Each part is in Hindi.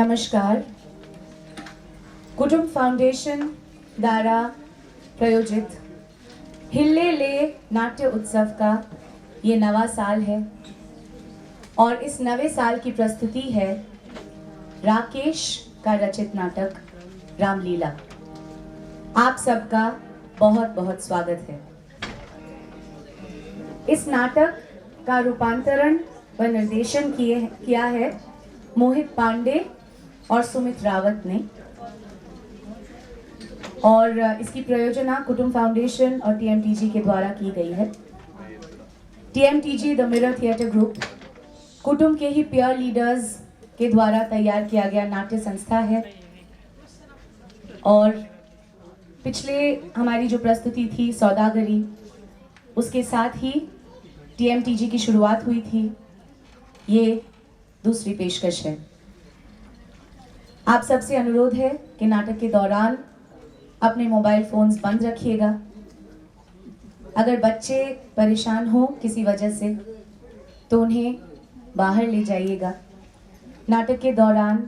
नमस्कार। कुटुंब फाउंडेशन द्वारा प्रायोजित हिल्ले ले नाट्य उत्सव का ये नवा साल है और इस नवे साल की प्रस्तुति है राकेश का रचित नाटक रामलीला। आप सबका बहुत बहुत स्वागत है। इस नाटक का रूपांतरण व निर्देशन किया है मोहित पांडे और सुमित रावत ने, और इसकी प्रयोजना कुटुंब फाउंडेशन और टीएमटीजी के द्वारा की गई है। टीएमटीजी द मिरर थिएटर ग्रुप कुटुंब के ही पीयर लीडर्स के द्वारा तैयार किया गया नाट्य संस्था है और पिछले हमारी जो प्रस्तुति थी सौदागरी, उसके साथ ही टीएमटीजी की शुरुआत हुई थी। ये दूसरी पेशकश है। आप सबसे अनुरोध है कि नाटक के दौरान अपने मोबाइल फोन्स बंद रखिएगा। अगर बच्चे परेशान हो किसी वजह से तो उन्हें बाहर ले जाइएगा। नाटक के दौरान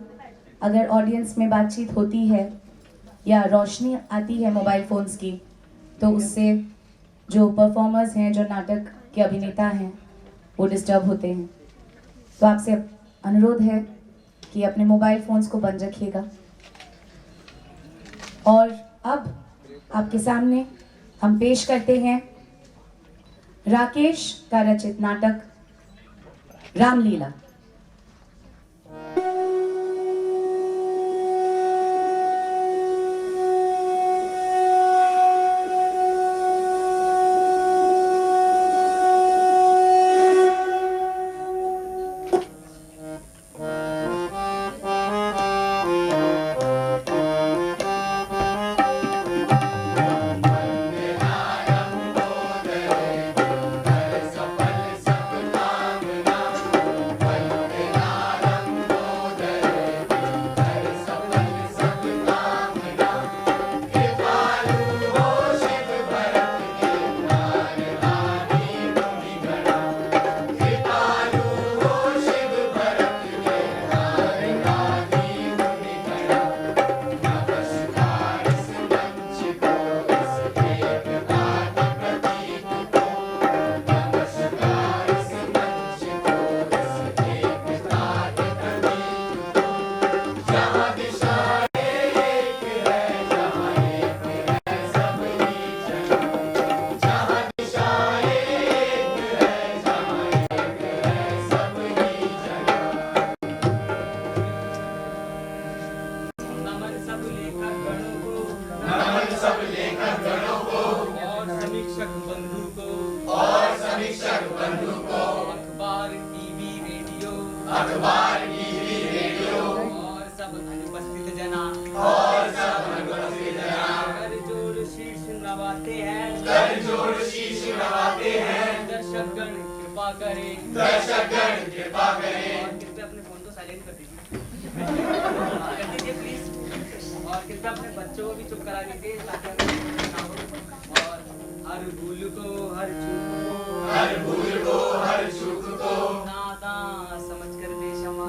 अगर ऑडियंस में बातचीत होती है या रोशनी आती है मोबाइल फोन्स की, तो उससे जो परफॉर्मर्स हैं, जो नाटक के अभिनेता हैं, वो डिस्टर्ब होते हैं। तो आपसे अनुरोध है कि अपने मोबाइल फोन्स को बंद रखिएगा। और अब आपके सामने हम पेश करते हैं राकेश का रचित नाटक रामलीला। अखबार टीवी रेडियो और सब अनुपस्थित जना कर जोर शीश नवाते हैं दर्शकगण कृपा करें और कृपया अपने फोन को साइलेंट कर दीजिए प्लीज, और कृपया अपने बच्चों को भी चुप करा दीजिए ताकि और हर भूल को हर चूक को नादान समझ कर दे क्षमा।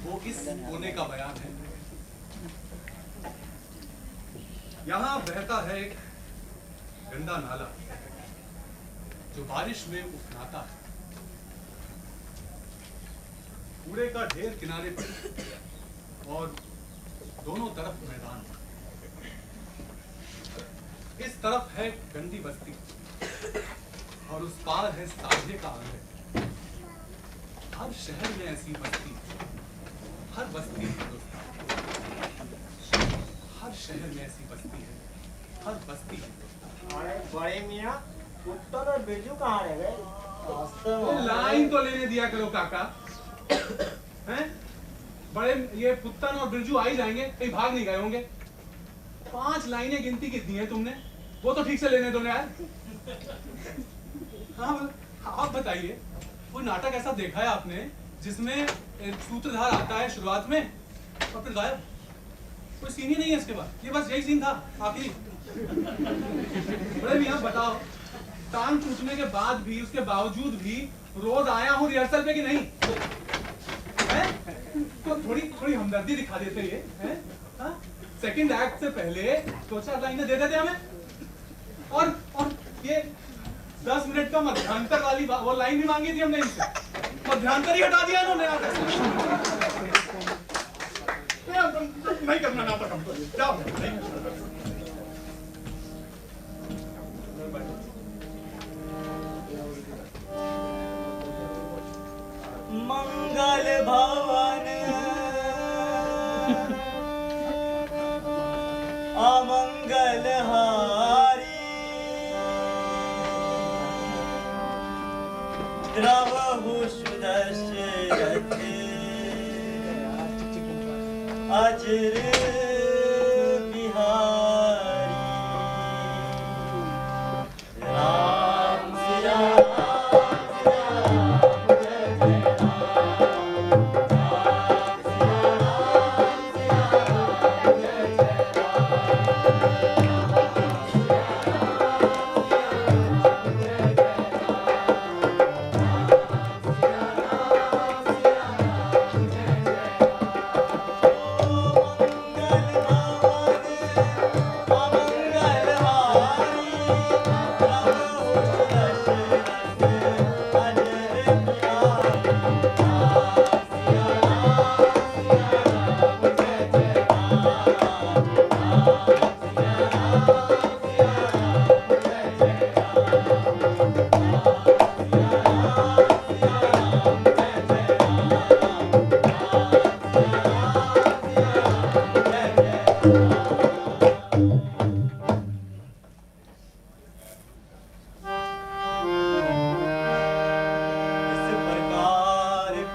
वो इस कोने का बयान है। यहाँ बहता है एक गंदा नाला जो बारिश में उफनाता है। कूड़े का ढेर किनारे पर और दोनों तरफ मैदान। इस तरफ है गंदी बस्ती, और उस पार है साझे का आंगन। हर शहर में ऐसी बस्ती, हर बस्ती हिंदुस्तान। हर शहर में ऐसी बस्ती है, हर बस्ती हिंदुस्तान। अरे बड़े मियाँ, उत्तर और बिरजू कहाँ रह गए? लाइन तो लेने दिया करो काका। हैं? बड़े ये पुत्तन और बिरजू आ ही जाएंगे, कहीं भाग नहीं गए होंगे। 5 लाइनें गिनती की दी हैं तुमने, वो तो ठीक से लेने दो ना यार। हाँ आप बताइए, कोई नाटक ऐसा देखा है आपने जिसमें सूत्रधार आता है शुरुआत में और फिर गायब? कोई सीन ही नहीं है इसके बाद, ये बस यही सीन था आखिरी। बड़े मियाँ बताओ, टांग टूटने के बाद भी, उसके बावजूद भी रोज आया हूँ रिहर्सल पे कि नहीं? है? तो थोड़ी हमदर्दी दिखा देते ये, हैं? हाँ? सेकंड एक्ट से पहले 2-4 लाइनें दे देते हमें। और ये 10 मिनट का मध्यांतर वाली वो लाइन भी मांगी थी हमने इनसे, मध्यांतर ही हटा दिया इन्होंने। नहीं करना नाटक हमको, जाओ नहीं। मंगल भवन अमंगल हारी, द्रवहु सुदशरथ अजर बिहारी। राम सिया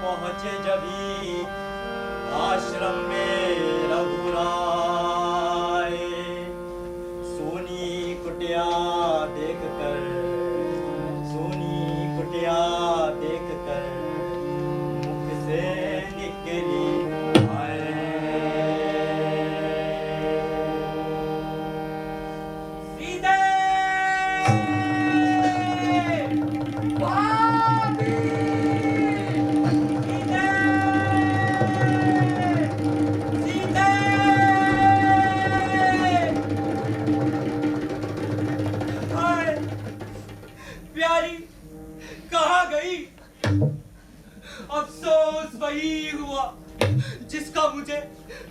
पहुंचे जभी आश्रम में रघुराय, सोनी कुटिया देखकर मुख से निकली प्यारी कहाँ गई? अफसोस वही हुआ जिसका मुझे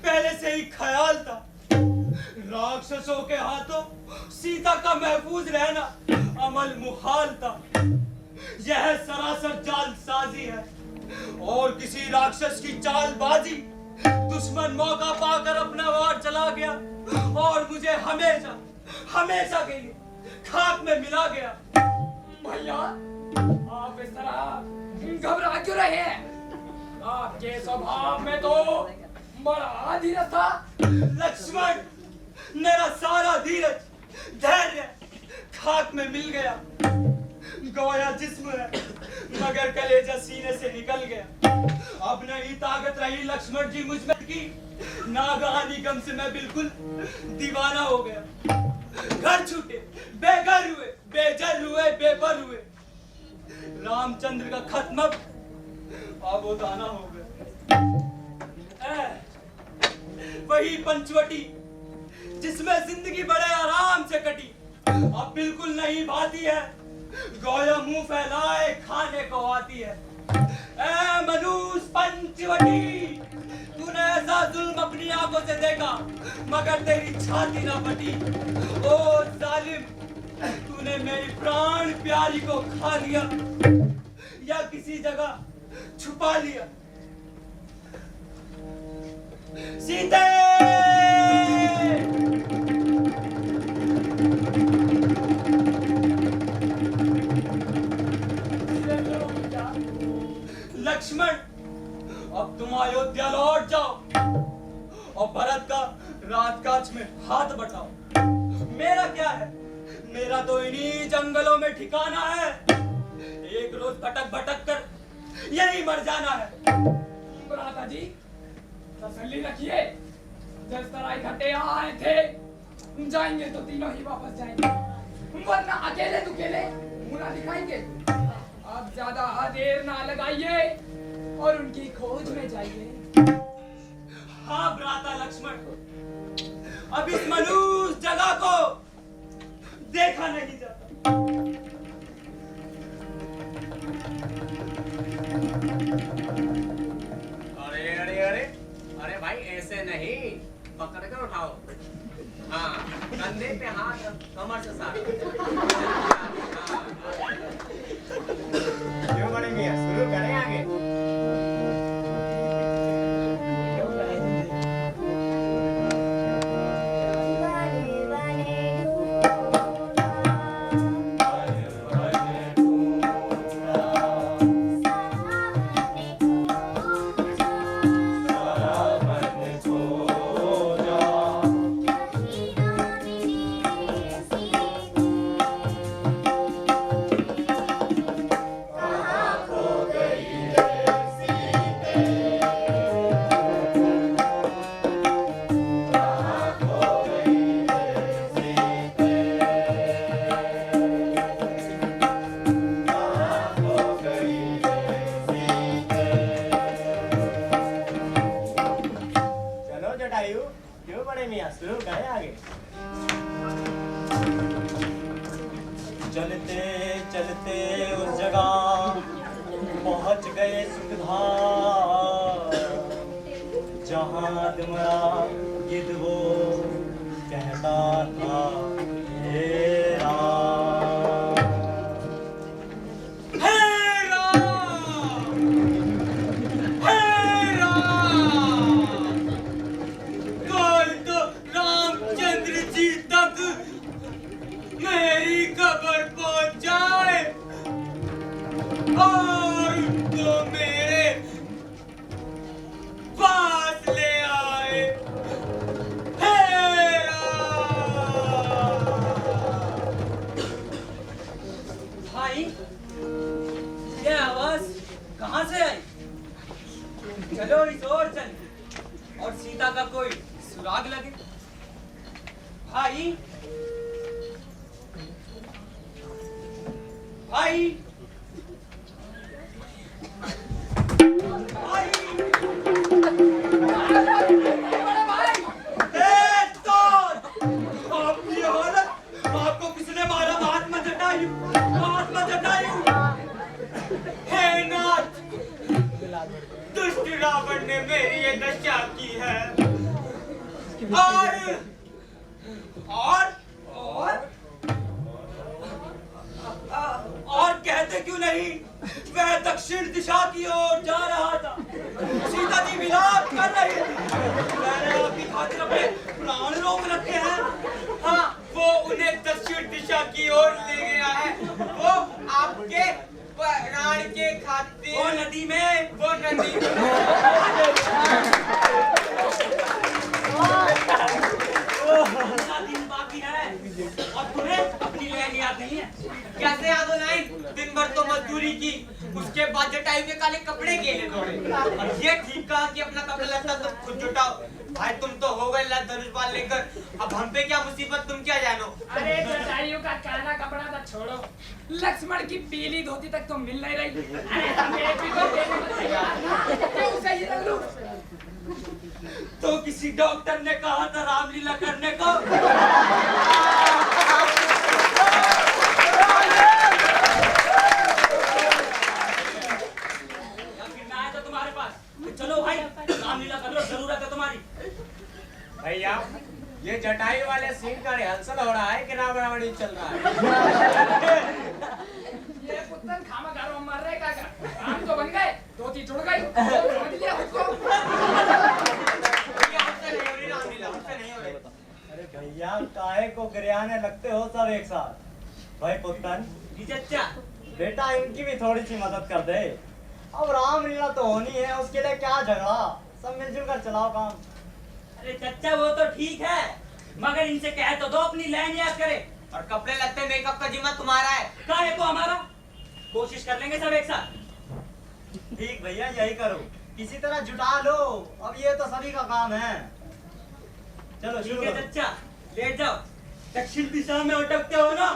पहले से ही ख्याल था। राक्षसों के हाथों सीता का महफूज रहना अमल मुहाल था। यह सरासर जालसाजी है और किसी राक्षस की चालबाजी। दुश्मन मौका पाकर अपना वार चला गया और मुझे हमेशा के लिए खाक में मिला गया। भैया, आप इस तरह घबरा क्यों रहे हैं? आपके स्वभाव में तो बड़ा धीरज था। लक्ष्मण, मेरा सारा धीरज धैर्य खाक में मिल गया। गोया जिस्म है मगर कलेजा सीने से निकल गया। अब नहीं ताकत रही लक्ष्मण जी मुझ में की। नागहानी गम से मैं बिल्कुल दीवाना हो गया। घर छूटे, बेघर हुए, बेजर हुए, बेपर हुए। रामचंद्र का खत्म अब वो दाना हो गया। वही पंचवटी जिसमें जिंदगी बड़े आराम से कटी अब बिल्कुल नहीं भाती है। गोया मुंह फैलाए खाने को आती है। मनुष्य पंचवटी, तूने ऐसा जुल्म अपनी आंखों से देखा मगर तेरी छाती ना फटी। ओ जालिम, तूने मेरी प्राण प्यारी को खा लिया या किसी जगह छुपा लिया। सीते! लक्ष्मण, अब तुम अयोध्या लौट जाओ और भरत का राजकाज में हाथ बटाओ। मेरा क्या है, मेरा तो इन्हीं जंगलों में ठिकाना है। एक रोज भटक भटक कर यही मर जाना है। भ्राता जी तसल्ली रखिए, जिस तरह इकट्ठे यहाँ आए थे जाएंगे तो तीनों ही वापस जाएंगे, वरना अकेले दुकेले मुंह ना दिखाएंगे। अब ज्यादा देर ना लगाइए और उनकी खोज में जाइए। हाँ भ्राता लक्ष्मण, अब इस मनुष्य जगह को देखा नहीं जाता। अरे अरे अरे अरे भाई, ऐसे नहीं, पकड़ कर उठाओ। हाँ, कंधे पे हाथ, कमर से साथ। क्यों बड़े मियां, शुरू करें आगे। क्यों बड़े मियां, शुरू करें आगे। चलते चलते उस जगह पहुंच गए सुखधार, जहां तुम्हारा गिद्ध वो कहता था हे राम, हे राम, हे राम। कल तो रामचंद्र जी तक मेरी खबर पहुंच जाए और उनको मेरे पास ले आए। हे राम। भाई, ये आवाज कहाँ से आई? चलो इस ओर चल और सीता का कोई सुराग लगे। भाई, भाई, भाई, आपकी हालत, आपको किसने मारा? महात्मा जटायु, महात्मा जटायु। हे नाथ, दुष्ट रावण ने मेरी ये दशा की है। और कहते क्यों नहीं, वह दक्षिण दिशा की ओर जा रहा था। सीता जी विलाप कर रही थी। मैंने आपकी खातिर अपने प्राण रोक रखे हैं। हाँ, वो उन्हें दक्षिण दिशा की ओर ले गया है। वो आपके प्राण के खातिर। वो नदी में, वो नदी दिन बाकी है और तुम्हें अपनी लाइन याद नहीं है। कैसे याद हो लाइन? दिन भर तो मजदूरी की, उसके बाद जटायु के काले कपड़े केले दौड़े। और ये ठीक कहा कि अपना कपड़ा लगता तो खुद जुटाओ। भाई, तुम तो हो गए लाल धनुष बाल लेकर, अब हम पे क्या मुसीबत, तुम क्या जानो। अरे जटायु का काला कपड़ा तो छोड़ो, लक्ष्मण की पीली धोती तक तो मिल नहीं रही। अरे हमें भी तो देने को तैयार ना, तो उसे ही रख लूं। तो किसी डॉक्टर ने कहा था रामलीला करने को। चलो भाई, रामलीला कर लो, जरूरत है तुम्हारी। भैया, ये जटाई वाले सीन का रिहर्सल हो रहा है कि राम रावणी चल रहा है? ये पुत्तन खामा घरों मर रहे का काम तो बन गए, धोती जुड़ गई, समझ लिया उसको। ये हमसे नहीं हो रही रामलीला, हमसे नहीं हो रही। अरे भैया काहे को गिरियाने लगते हो सब एक साथ। भाई पुत्तन जी चचा, बेटा इनकी भी थोड़ी सी मदद कर दे। अब रामलीला तो होनी है, उसके लिए क्या झगड़ा, सब मिलजुल कर चलाओ काम। अरे चच्चा वो तो ठीक है, मगर इनसे कह तो दो अपनी लाइन याद करे। और कपड़े लगते मेकअप का जिम्मा तुम्हारा है। काहे को हमारा? कोशिश कर लेंगे सब एक साथ। ठीक भैया यही करो, किसी तरह जुटा लो, अब ये तो सभी का काम है। चलो ठीक शुरू है करो। चच्चा, लेट जाओ। दक्षिण दिशा में अटकते हो ना?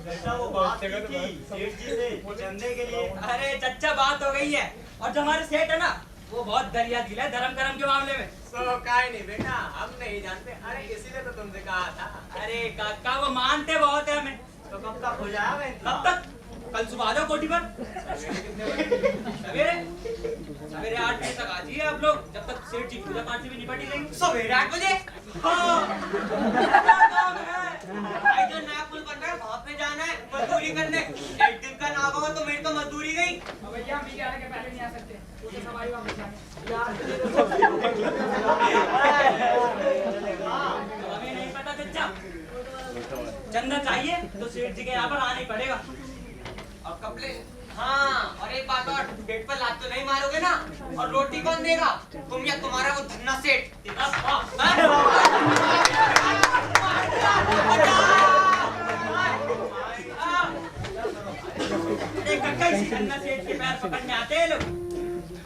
बेटा वो बात की थी सेठ जी से चंदे के लिए। अरे चच्चा बात हो गई है, और जो हमारे सेठ है ना, वो बहुत दरिया दिल है धर्म करम के मामले में। सो काय नहीं बेटा, हम नहीं जानते। अरे इसीलिए तो तुमसे कहा था। अरे काका वो मानते बहुत है हमें। तो कब तक हो जाएगा कब तक? कल सुबह आ जाओ कोठी पर। सवेरे सवेरे 8 बजे तक आ जाइए आप लोग, जब तक सेठ जी पूजा पाठ से भी निपट ही लेंगे। सवेरे 8 बजे? हाँ, क्या काम है? भाई जो नया पुल बन रहा है वहाँ पे जाना है मजदूरी करने। एक दिन का ना होगा तो मेरी तो मजदूरी गई। अब भैया हम 11 के पहले नहीं आ सकते, पूरे सवारी वापस जाएंगे। हमें नहीं पता चच्चा, चंदा चाहिए तो सेठ जी के यहाँ पर आना ही पड़ेगा। और कपड़े, हाँ, और एक बात और, पेट पर लात तो नहीं मारोगे ना? और रोटी कौन देगा, तुम या तुम्हारा वो धन्ना सेठ? कक्का इसी धन्ना सेठ के पैर पकड़ने आते हैं लोग।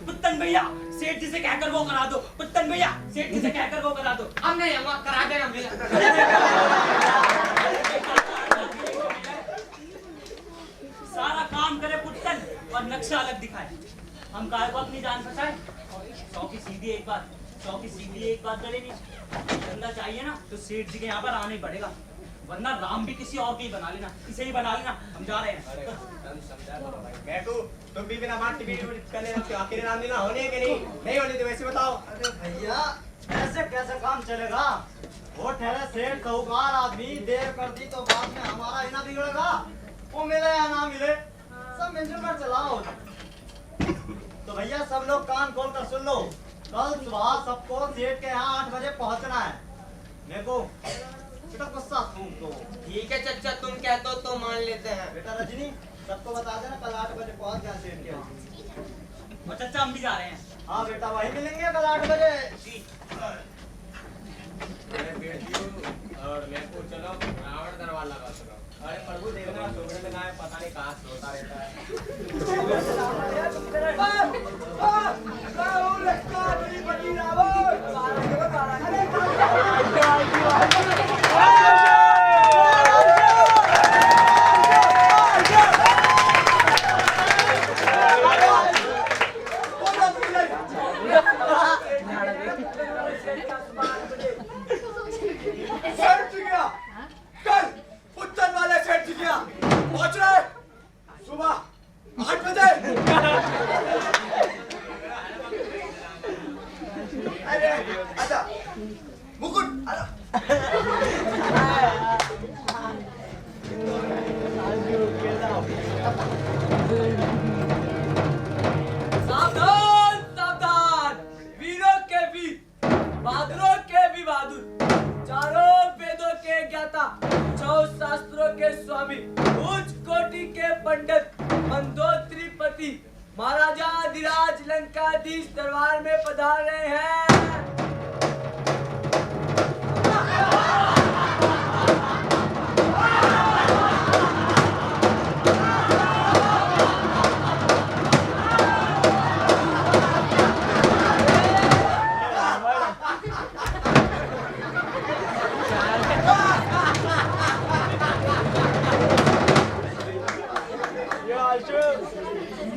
पुत्तन भैया सेठ जी से कहकर वो करा दो, पुत्तन भैया सेठ जी से कहकर वो करा दो। हम नहीं, हम करा देना भैया। सारा काम करे पुत्तन और नक्शा अलग दिखाए। हम काहे को अपनी जान बचाए? 100 की सीधी एक बात, 100 की सीधी एक बात करेंगे। धंधा चाहिए ना तो सेठ जी के यहाँ पर आना ही पड़ेगा, वरना राम भी किसी और के ही बना लेना, इसे ही बना लेना। हम जा रहे हैं। बैठो, तुम भी बिना बात टिपी कर लेना। आखिर रामलीला होनी है कि नहीं? नहीं होनी तो वैसे बताओ। अरे भैया ऐसे कैसे काम चलेगा? वो ठहरे सेठ साहूकार आदमी, देर कर दी तो बाद में हमारा ही ना बिगड़ेगा। वो मिले या ना मिले, सब मिलजुल कर चलाओ। तो भैया सब लोग कान खोल कर सुन लो, कल सुबह सबको सेठ के यहाँ 8 बजे पहुँचना है। मेरे को बेटा गुस्सा तुमको। ठीक है चचा, तुम कहते हो तो मान लेते हैं। बेटा रजनी सबको बता देना कल 8 बजे पहुँच जाए सेठ के यहाँ। और चच्चा हम भी जा रहे हैं। हाँ बेटा वही मिलेंगे कल 8 बजे। अरे बेटियों और मेरे को चलो रावण दरबार लगा चलो। अरे प्रभु देखना सोने लगा है, पता नहीं कहाँ सोता रहता है। सेठ जी गया कल पुत्तन वाले सेठ जी गया पहुंच रहे सुबह 8 बजे। अरे अच्छा मुकुट सावधान सावधान, वीरों के वीर, बहादुरों के भी बहादुर, चारों वेदों के ज्ञाता, 4 शास्त्रों के स्वामी, उच्च कोटि के पंडित, मंदोत्रीपति, महाराजा अधिराज लंकाधीश दरबार में पधार रहे हैं।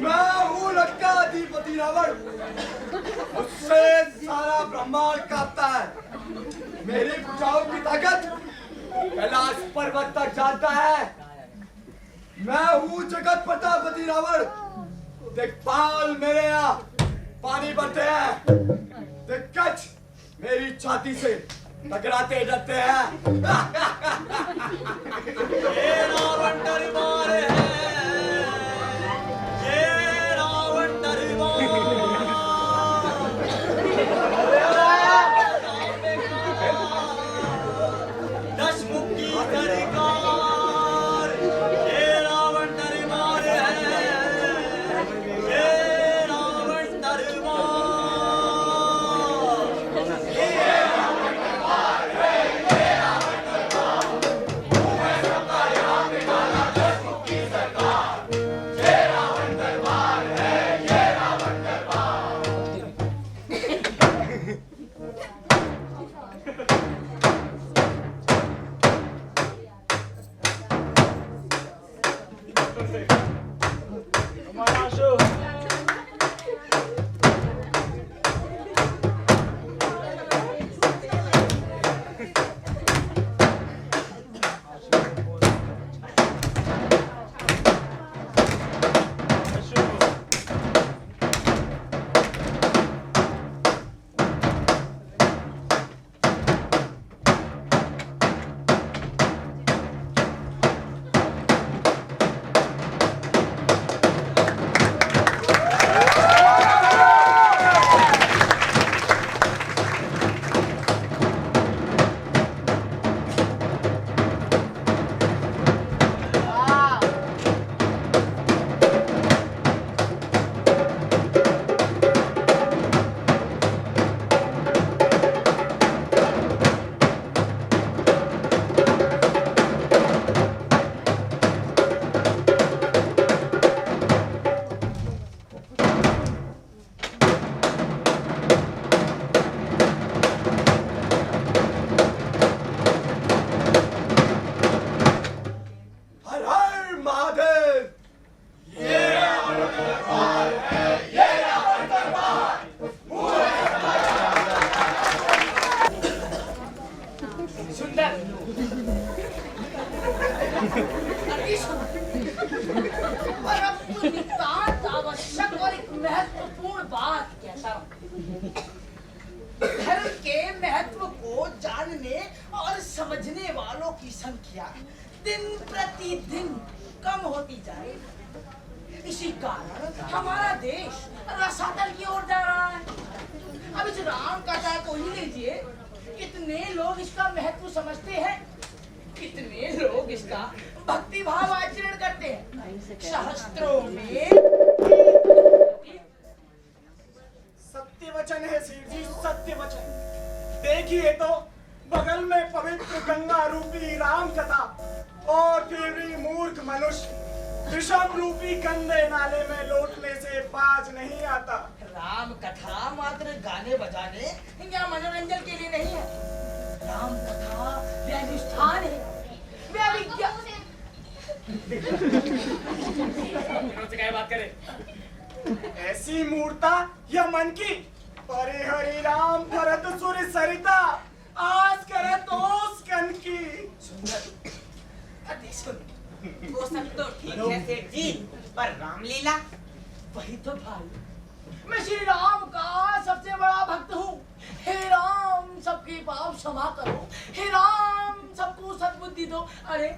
मैं हूँ लंकाधिपति रावण, मुझसे सारा ब्रह्मांड कांपता है। मेरी भुजाओं की ताकत कैलाश पर्वत तक जानता है। मैं हूँ जगत प्रतापति रावण, दिक्पाल मेरे यहाँ पानी भरते हैं, दिक्कत मेरी छाती से टकराते डरते हैं। ये रावण दरबार है, ये रावण दरबार। दशमुख की सरकार, ये रावण दरबार है, ये रावण दरबार। हर हर महादेव। सुंदर परंतु नितांत आवश्यक और एक महत्वपूर्ण बात कहता हूँ। धर्म के महत्व को जानने और समझने वालों की संख्या दिन प्रतिदिन कम होती जा रही है। इसी कारण हमारा देश रसातल की ओर जा रहा है। अब इस राम कथा को ही लीजिए, कितने लोग इसका महत्व समझते हैं, कितने लोग इसका भक्ति भाव आचरण करते हैं। शास्त्रों में सत्य वचन है सिर जी, सत्य वचन। देखिए तो बगल में पवित्र गंगा रूपी राम कथा और फिर भी मूर्ख मनुष्य विषम रूपी गंदे नाले में लौटने से बाज नहीं आता। राम कथा मात्र गाने बजाने या मनोरंजन के लिए नहीं है। राम कथा व्याधिष्ठान है, व्याविज्ञान। से क्या बात करें? ऐसी मूर्ता या मन की परे हरि राम भरत सुर सरिता आस करत ओस कन की। अति सुन, वो सब तो ठीक है सेठ जी, पर रामलीला? वही तो भाई, मैं श्री राम का सबसे बड़ा भक्त हूँ। हे राम सबके पाप क्षमा करो, हे राम सबको सद्बुद्धि दो। अरे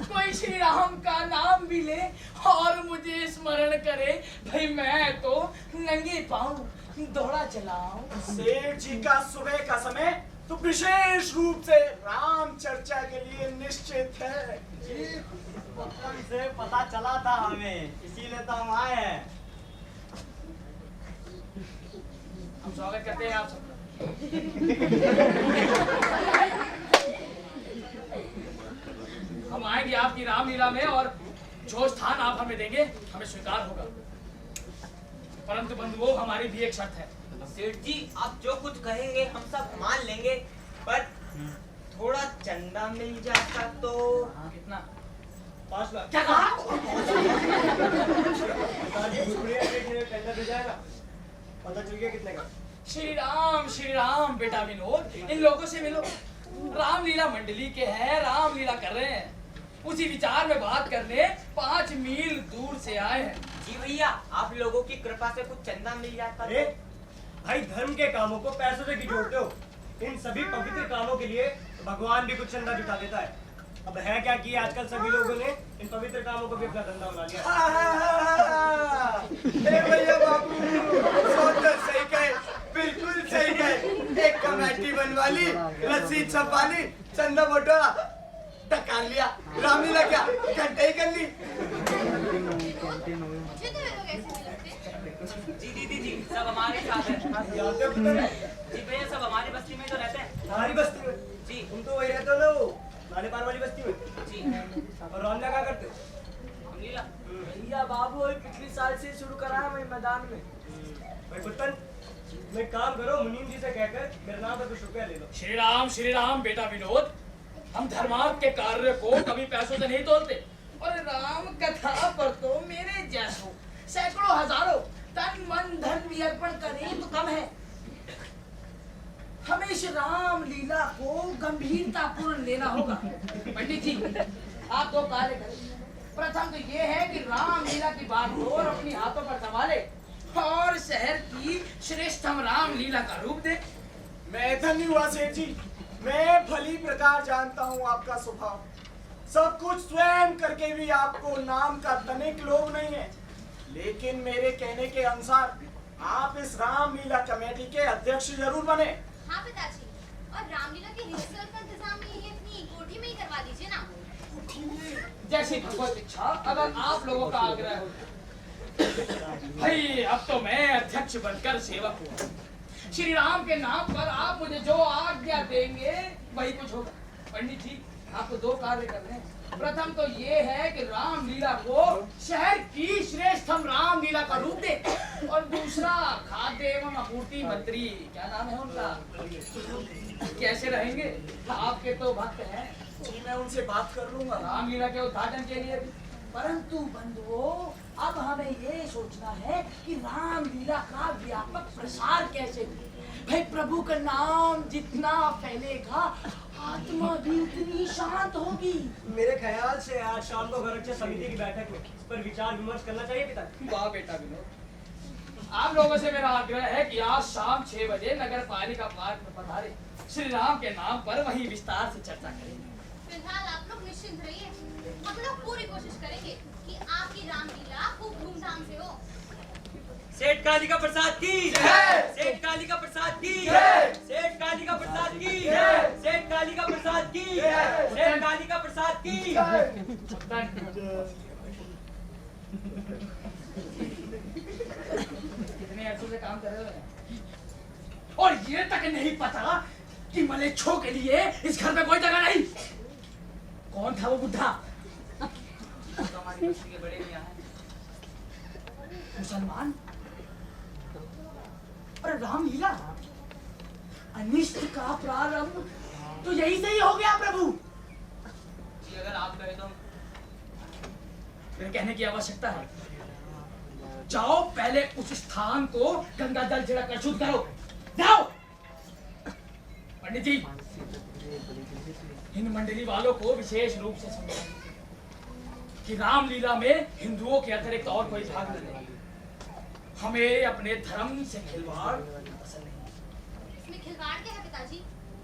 कोई श्री राम का नाम भी ले और मुझे स्मरण करे, भाई मैं तो नंगे पाँव दौड़ा चलाऊं। सेठ जी का सुबह का समय तो विशेष रूप से राम चर्चा के लिए निश्चित है। जी, बचपन से पता चला था हमें, इसीलिए तो हम आए हैं। हम स्वागत करते हैं आप सबका। हम आएंगे आपकी रामलीला में और जो स्थान आप हमें देंगे हमें स्वीकार होगा, परंतु बंधुओं हमारी भी एक शर्त है। सेठ जी आप जो कुछ कहेंगे हम सब मान लेंगे, पर थोड़ा चंदा मिल जाता तो। कितना? 5 लाख। क्या कहा? टेंडर दे जाएगा, पता चल गया कितने का। श्री राम बेटा विनोद, इन लोगों से मिलो। रामलीला मंडली के हैं, रामलीला कर रहे हैं। उसी विचार में बात करने 5 मील दूर से आए हैं। जी भैया, आप लोगों की कृपा से कुछ चंदा मिल जाता अरे भाई, धर्म के कामों को पैसों से क्यों जोड़ते हो? इन सभी पवित्र कामों के लिए भगवान भी कुछ चंदा जुटा देता है। अब है क्या कि आजकल सभी लोगों ने इन पवित्र कामों को भी अपना धंधा बना लिया। भैया बाबू, सोच तो सही कहे, बिल्कुल सही कहे। एक कमेटी बनवा ली, रसीद छपवा ली, चंदा बटोरा, टका लिया, रामलीला क्या घंटे ही कर ली। मुझे तो ये लोग ऐसे नहीं लगते। जी दीदी जी, सब हमारे साथ है। जानते हो पुत्र? जी भैया, सब हमारी बस्ती में तो रहते हैं। हमारी बस्ती में? जी तुम तो वही रहते हो ना, वो नाले पार वाली बस्ती में। जी। और रामलीला क्या करते हो? रामलीला भैया बाबू पिछले साल से शुरू करा है मैं मैदान में। भाई पुत्र, तुम एक काम करो, मुनीम जी से कहकर मेरे नाम पर कुछ रुपया ले लो। श्री राम बेटा विनोद, हम धर्मार्थ के कार्य को कभी पैसों से नहीं तोलते। और राम कथा पर तो मेरे जैसों सैकड़ों हजारों तन मन धन भी अर्पण करें तो कम है। हमें इस राम लीला को गंभीरता पूर्ण लेना होगा। पंडित जी, आप 2 कार्य करें। प्रथम तो ये है कि राम लीला की बागडोर अपनी हाथों पर संभाले और शहर की श्रेष्ठतम राम लीला का रूप दे। मैं धन्य हुआ सेठ जी, मैं भली प्रकार जानता हूँ आपका स्वभाव। सब कुछ स्वयं करके भी आपको नाम का तनिक लोभ नहीं है। लेकिन मेरे कहने के अनुसार आप इस रामलीला कमेटी के अध्यक्ष जरूर बने। हाँ पिताजी, और रामलीला के रिहर्सल का इंतजाम ये अपनी कोठी में ही करवा दीजिए ना। जैसी भगवत इच्छा, अगर आप लोगों का आग्रह हो। भाई, अब तो मैं अध्यक्ष बनकर सेवक हुआ। श्री राम के नाम पर आप मुझे जो आज्ञा देंगे वही कुछ होगा। पंडित जी, आपको 2 कार्य करने हैं। प्रथम तो ये है कि रामलीला को शहर की श्रेष्ठतम रामलीला का रूप दे, और दूसरा खाद्य एवं आपूर्ति मंत्री, क्या नाम है उनका, कैसे रहेंगे? आपके तो भक्त हैं जी, मैं उनसे बात कर लूंगा। रामलीला के उद्घाटन के लिए भी। परंतु बंधुओं, अब हमें ये सोचना है कि रामलीला का व्यापक प्रसार कैसे हो। भाई, प्रभु का नाम जितना फैलेगा आत्मा भी उतनी शांत होगी। मेरे ख्याल से आज शाम को गौरक्षा समिति की बैठक में इस पर विचार विमर्श करना चाहिए पिता। वाह बेटा विनोद, आप लोगों से मेरा आग्रह है कि आज शाम 6 बजे नगर पालिका पार्क में पधारे। श्री राम के नाम पर वही विस्तार से चर्चा करेंगे। फिलहाल आप लोग निश्चिंत रहिए, हम लोग पूरी कोशिश करेंगे कि आपकी रामलीला खूब धूमधाम से हो। सेठ कालिका प्रसाद की जय। सेठ कालिका प्रसाद की जय। सेठ कालिका प्रसाद की जय। सेठ कालिका प्रसाद की जय। सेठ कालिका प्रसाद की। कितने अर्सों से काम कर रहे हो, और ये तक नहीं पता कि मलेच्छों के लिए इस घर में कोई जगह नहीं। कौन था वो बुढ़ा? तो हमारी बस्ती के बड़े मियां हैं। मुसलमान? और रामलीला, अनिष्ट का प्रारंभ तो यही से ही हो गया प्रभु। जी, अगर आप कहे तो फिर कहने की आवश्यकता है। जाओ, पहले उस स्थान को गंगा जल छिड़क कर शुद्ध करो। जाओ। पंडित जी, इन मंडली वालों को विशेष रूप से समझाइए कि रामलीला में हिंदुओं के अतिरिक्त और कोई भाग नहीं। हमें अपने धर्म से खिलवाड़ पसंद नहीं। इसमें खिलवाड़ क्या है पिताजी?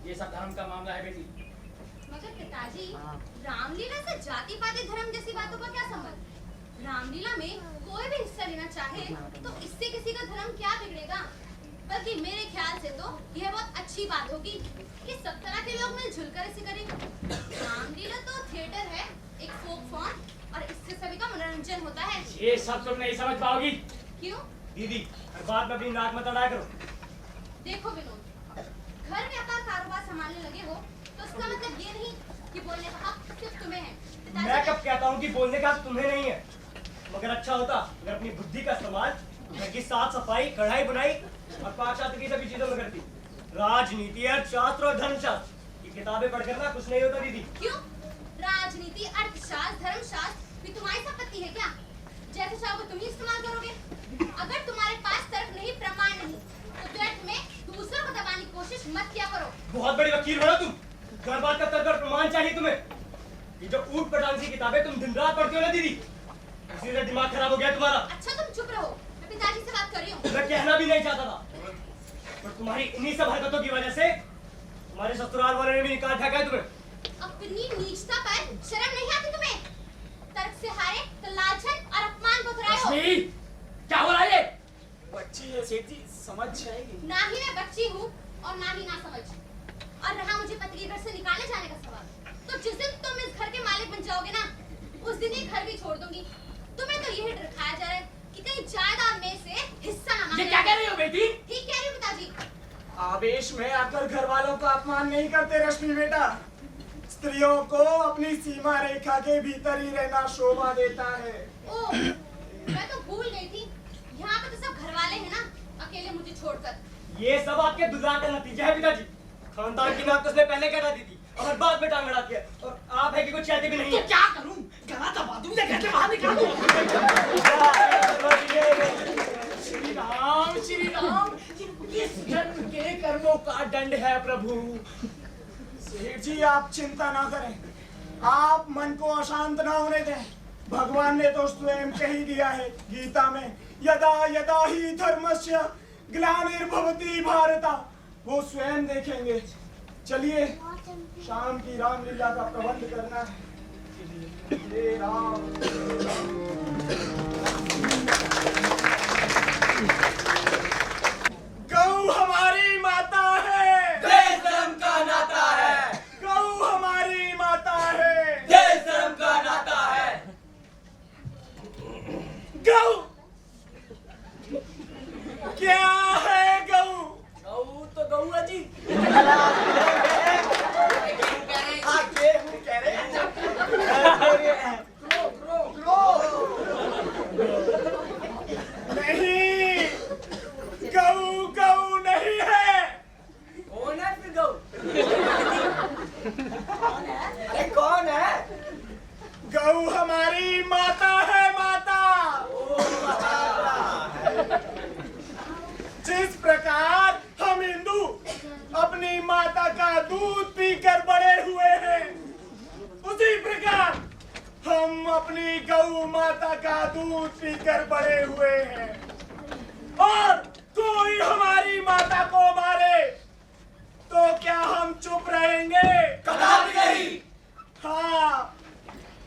ये सब धर्म का मामला है बेटी। मगर पिताजी, रामलीला से जाति पाति धर्म जैसी बातों का क्या संबंध? रामलीला में कोई भी हिस्सा लेना चाहे तो इससे किसी का धर्म क्या बिगड़ेगा? बल्कि मेरे ख्याल से तो यह बहुत अच्छी बात होगी कि सब तरह के लोग मिलजुल कर इसे करेंगे। रामलीला तो थिएटर है, एक फोक फॉर्म, और इससे सभी का मनोरंजन होता है। ये सब तुम नहीं समझ पाओगी। क्यों? दीदी, हर बात में अपनी नाक मत अड़ाया करो। देखो विनोद, घर व्यापार कारोबार संभालने लगे हो तो उसका मतलब ये नहीं कि बोलने का हक सिर्फ तुम्हें है। पिताजी, मैं कब कहता हूँ कि बोलने का हक तुम्हें नहीं है? मगर अच्छा होता अगर अपनी बुद्धि का इस्तेमाल घर की साफ सफाई, कढ़ाई बुनाई और पाकशास्त्र की सभी चीजों में करती। राजनीति, अर्थशास्त्र और धर्मशास्त्र ये किताबें पढ़कर ना कुछ नहीं होता दीदी। क्यों? राजनीति, अर्थशास्त्र, धर्मशास्त्र भी तुम्हारी संपत्ति है क्या? जैसे चाहो तुम ही इस्तेमाल करोगे। अगर तुम्हारे पास तर्क नहीं, प्रमाण नहीं, तो व्यर्थ में दूसरों को दबाने की कोशिश मत किया करो। बहुत बड़ी वकील हो ना तुम। हर बात का तर्क और प्रमाण चाहिए तुम्हें। ये जो ऊट पटांग की किताबें तुम दिन रात पढ़ती हो ना दीदी, इसी से दिमाग खराब हो गया तुम्हारा। अच्छा तुम चुप रहो, मैं पिताजी से बात कर रही हूँ। मैं कहना भी नहीं चाहता था, पर तुम्हारी इन्हीं सब हरकतों की वजह से तुम्हारे ससुराल वालों ने भी निकाल फेंका है तुम्हें। अपनी नीचता पर शर्म नहीं आती तुम्हें? तर्क से हारे तो लाछन और अपमान को उतराए हो। रश्मि, क्या हो रहा है ये? बच्ची है सेठ जी, समझ जाएगी। ना ही मैं बच्ची हूँ और ना ही ना समझ। और रहा मुझे पति के घर से निकाले जाने का सवाल, तो जिस दिन तुम इस घर के मालिक बन जाओगे ना, उस दिन ये घर भी छोड़ दूंगी। तुम्हें तो यही डर खाया जा रहा है कि कहीं जायदाद में से हिस्सा ना मांगे। ये क्या कह रही हो बेटी? ठीक कह रही हूँ पिताजी। आवेश में आकर घर वालों का अपमान नहीं करते रश्मि बेटा। स्त्रियों को अपनी सीमा रेखा के भीतर ही रहना शोभा देता है। ओह, मैं तो भूल गई थी, यहाँ पे तो सब घर वाले हैं ना, अकेले मुझे छोड़कर। ये सब आपके दुर्दान का नतीजा है पिताजी। खानदान की नाक तो उसने पहले कटा दी थी और बाद में टांग अड़ा दिया, और आप है कि कुछ कहते भी नहीं तो है। क्या करूं? गला दबा दूं या घर से बाहर निकाल दूं? श्री राम, ये किस जन्म के कर्मों का दंड है प्रभु? सेठ जी आप चिंता ना करें, आप मन को अशांत ना होने दें। भगवान ने तो स्वयं कह ही दिया है गीता में, यदा यदा ही धर्मस्य ग्लानिर्भवति भारता। वो स्वयं देखेंगे। चलिए शाम की रामलीला का प्रबंध करना है। हे राम, गौ हमारी माता है, देश धर्म का नाता है, गौ हमारी माता है, देश धर्म का नाता है। गौ क्या है? गौ गौ तो गौ है जी। नहीं, गौ गौ नहीं है। कौन है फिर गौ? अरे कौन है? गौ हमारी माता है, माता। जिस प्रकार हम हिंदू अपनी माता का दूध पीकर बड़े हुए हैं, उसी प्रकार हम अपनी गौ माता का दूध पीकर बड़े हुए हैं। और कोई हमारी माता को मारे तो क्या हम चुप रहेंगे? कदापि नहीं। हाँ,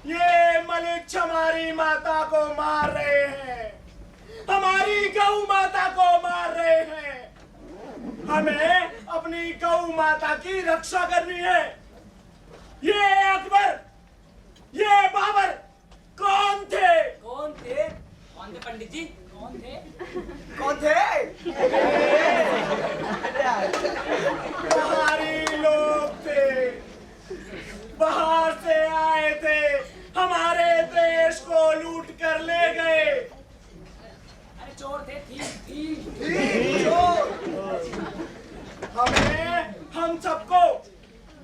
ये मलिक्ष हमारी माता को मार रहे हैं, हमारी गौ माता को मार रहे हैं। हमें अपनी गौ माता की रक्षा करनी है। ये अकबर, ये बाबर कौन थे? कौन थे? कौन थे पंडित जी? कौन थे? कौन थे? बाहरी लोग थे, बाहर से आए थे, हमारे देश को लूट कर ले गए। अरे चोर थे, थी। हमें, हम सबको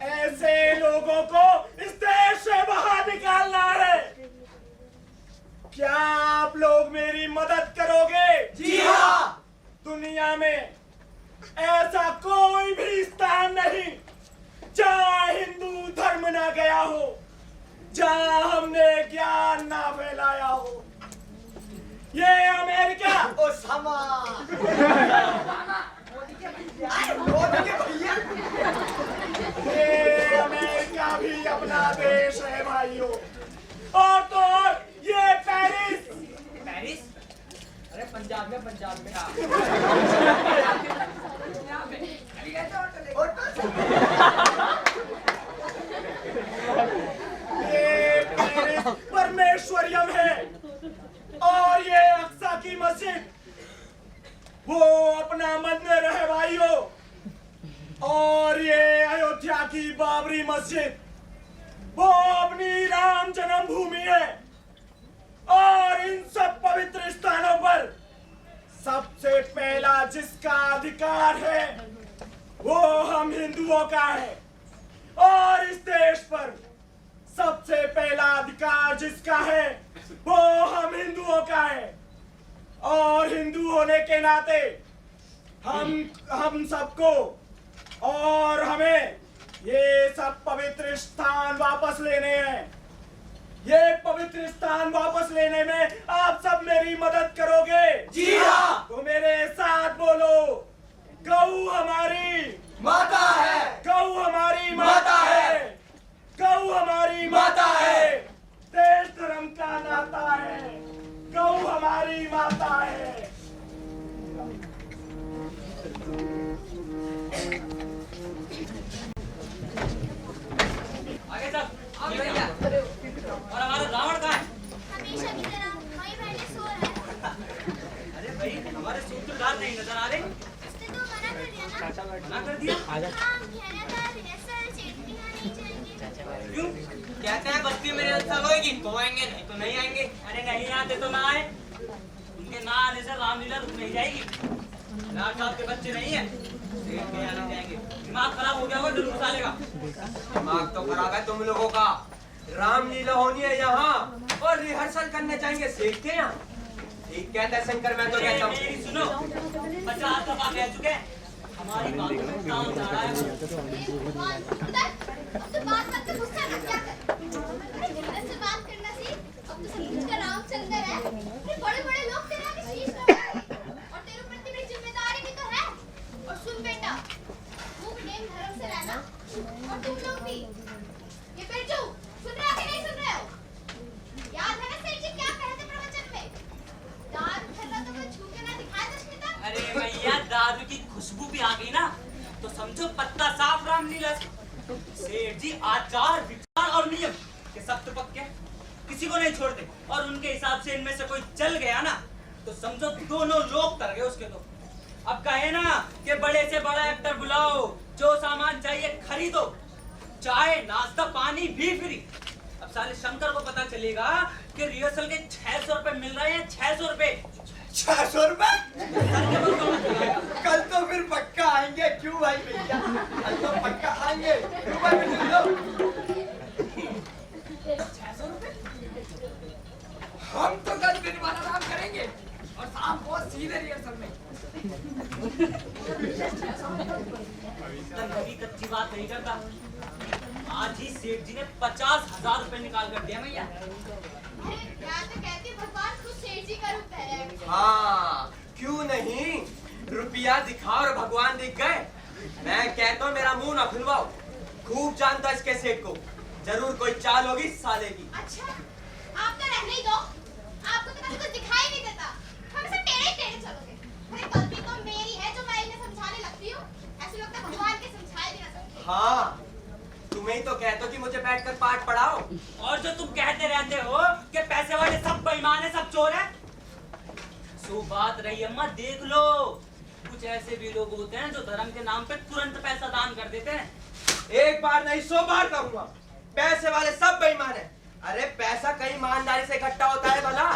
ऐसे लोगों को इस देश से बाहर निकालना है। क्या आप लोग मेरी मदद करोगे? जी हाँ। दुनिया में ऐसा कोई भी स्थान नहीं जहाँ हिंदू धर्म ना गया हो, जहाँ हमने ज्ञान ना फैलाया हो। ये अमेरिका, ओसामा, ये अमेरिका भी अपना देश है भाइयों। और तो और ये पेरिस, पेरिस? अरे पंजाब में, पंजाब में। अभी गए थे होटल ये पेरिस परमेश्वरियम है। और ये अक्सा की मस्जिद, वो अपना मंदिर है भाइयों। और ये अयोध्या की बाबरी मस्जिद, वो अपनी राम जन्मभूमि है। और इन सब पवित्र स्थानों पर सबसे पहला जिसका अधिकार है वो हम हिंदुओं का है। और इस देश पर सबसे पहला अधिकार जिसका है वो हम हिंदुओं का है। और हिंदू होने के नाते हम सबको और हमें ये सब पवित्र स्थान वापस लेने हैं। ये पवित्र स्थान वापस लेने में आप सब मेरी मदद करोगे? जी हाँ। तो मेरे साथ बोलो, गऊ हमारी माता है, गऊ हमारी माता है, गऊ हमारी माता है। देश धर्म का नाता है, गऊ हमारी माता है। आगे चल। भैया और हमारा रावण कहाँ है? हमेशा की तरह वही पहले सो रहा है। अरे भाई हमारे सूत्रधार नहीं नजर आ रहे। उसने तो मना कर दिया ना। मना कर दिया? हाँ, कहना था रिहर्सल सेठ यहाँ नहीं जाएंगे। क्यों? कहते हैं बस्ती में रिहर्सल होगी तो आएंगे, नहीं तो नहीं आएंगे। अरे नहीं आते तो ना आए। उनके ना आने से रामलीला रुक नहीं जाएगी। लाट साहब के बच्चे नहीं है, सेठ के यहाँ नहीं जाएंगे। दिमाग खराब हो गया होगा जरूर साले का। दिमाग तो खराब है तुम लोगों का। रामलीला होनी है यहाँ और रिहर्सल करने जाएंगे सेठ के यहाँ। ठीक कहता है शंकर, मैं तो कहता हूँ। मेरी सुनो, 50 दफा कह चुके हैं, हमारी बातों में काम जा रहा है। भगवान, उधर, अब तो बात पे गुस्सा ना क्या कर। अरे धीरज से बात करना सीख। अब तो सब कुछ का रामचंद्र है। अरे बड़े-बड़े लोग तेरे आगे शीश नवाएंगे। और तेरे ऊपर इतनी बड़ी जिम्मेदारी भी तो है। और सुन बेटा, खूब नेम धर्म से रहना। और तुम लोग भी। ये बेटू, सुन रहे हो कि नहीं सुन रहे हो? याद है ना सेठ जी क्या कहे थे प्रवचन में? दारू खर्रा तो कोई छू के ना दिखाए दशमी तक। अरे भैया दारू की खुशबू भी आ गई ना, तो समझो पत्ता साफ रामलीला से। सेठ जी आचार विचार और नियम के सख्त पक्के, किसी को नहीं छोड़ते। और उनके हिसाब से इनमें से कोई चल गया ना, तो समझो दोनों लोग तर गए उसके। तो अब कहे ना कि बड़े से बड़ा एक्टर बुलाओ, जो सामान चाहिए खरीदो, चाय नाश्ता पानी भी फ्री। अब साले शंकर को पता चलेगा कि रिहर्सल के 600 रुपए मिल रहे हैं। 600 रुपए 600 रुपए? कल तो फिर पक्का आएंगे। क्यों भाई भैया? कल तो पक्का आएंगे। क्यों भाई भैया? 600 रुपए? हम तो कल दिन भर आराम करेंगे और शाम को सीधे रिहर्सल में। कभी कच्ची बात नहीं करता। आज ही सेठ जी ने 50,000 रुपए निकाल कर दिया भैया। अरे यार तो कहती भगवान खुद सेठ जी का रूप है। हाँ, क्यों नहीं? रुपया दिखा और भगवान दिख गए। मैं कहता हूँ मेरा मुंह ना खुलवाओ। खूब जानता इसके सेठ को, जरूर कोई चाल होगी इस साले की। अच्छा, आप तो रहने ही दो। आपको तो कभी कुछ दिखाई नहीं देता। हमेशा टेढ़े टेढ़े चलोगे। अरे गलती तो मेरी है जो मैं इन्हें समझाने लगती हूँ। ऐसे लगता है भगवान के समझाए भी ना समझे। हाँ, तुम्हें ही तो कहते हो कि मुझे बैठकर पाठ पढ़ाओ। और जो तुम कहते रहते हो कि पैसे वाले सब बेईमान है, सब चोर है, सो बात रही अम्मा देख लो। कुछ ऐसे भी लोग होते हैं जो धर्म के नाम पे तुरंत पैसा दान कर देते हैं। एक बार नहीं 100 बार कहूंगा, पैसे वाले सब बेईमान है। अरे पैसा कहीं ईमानदारी से इकट्ठा होता है भला।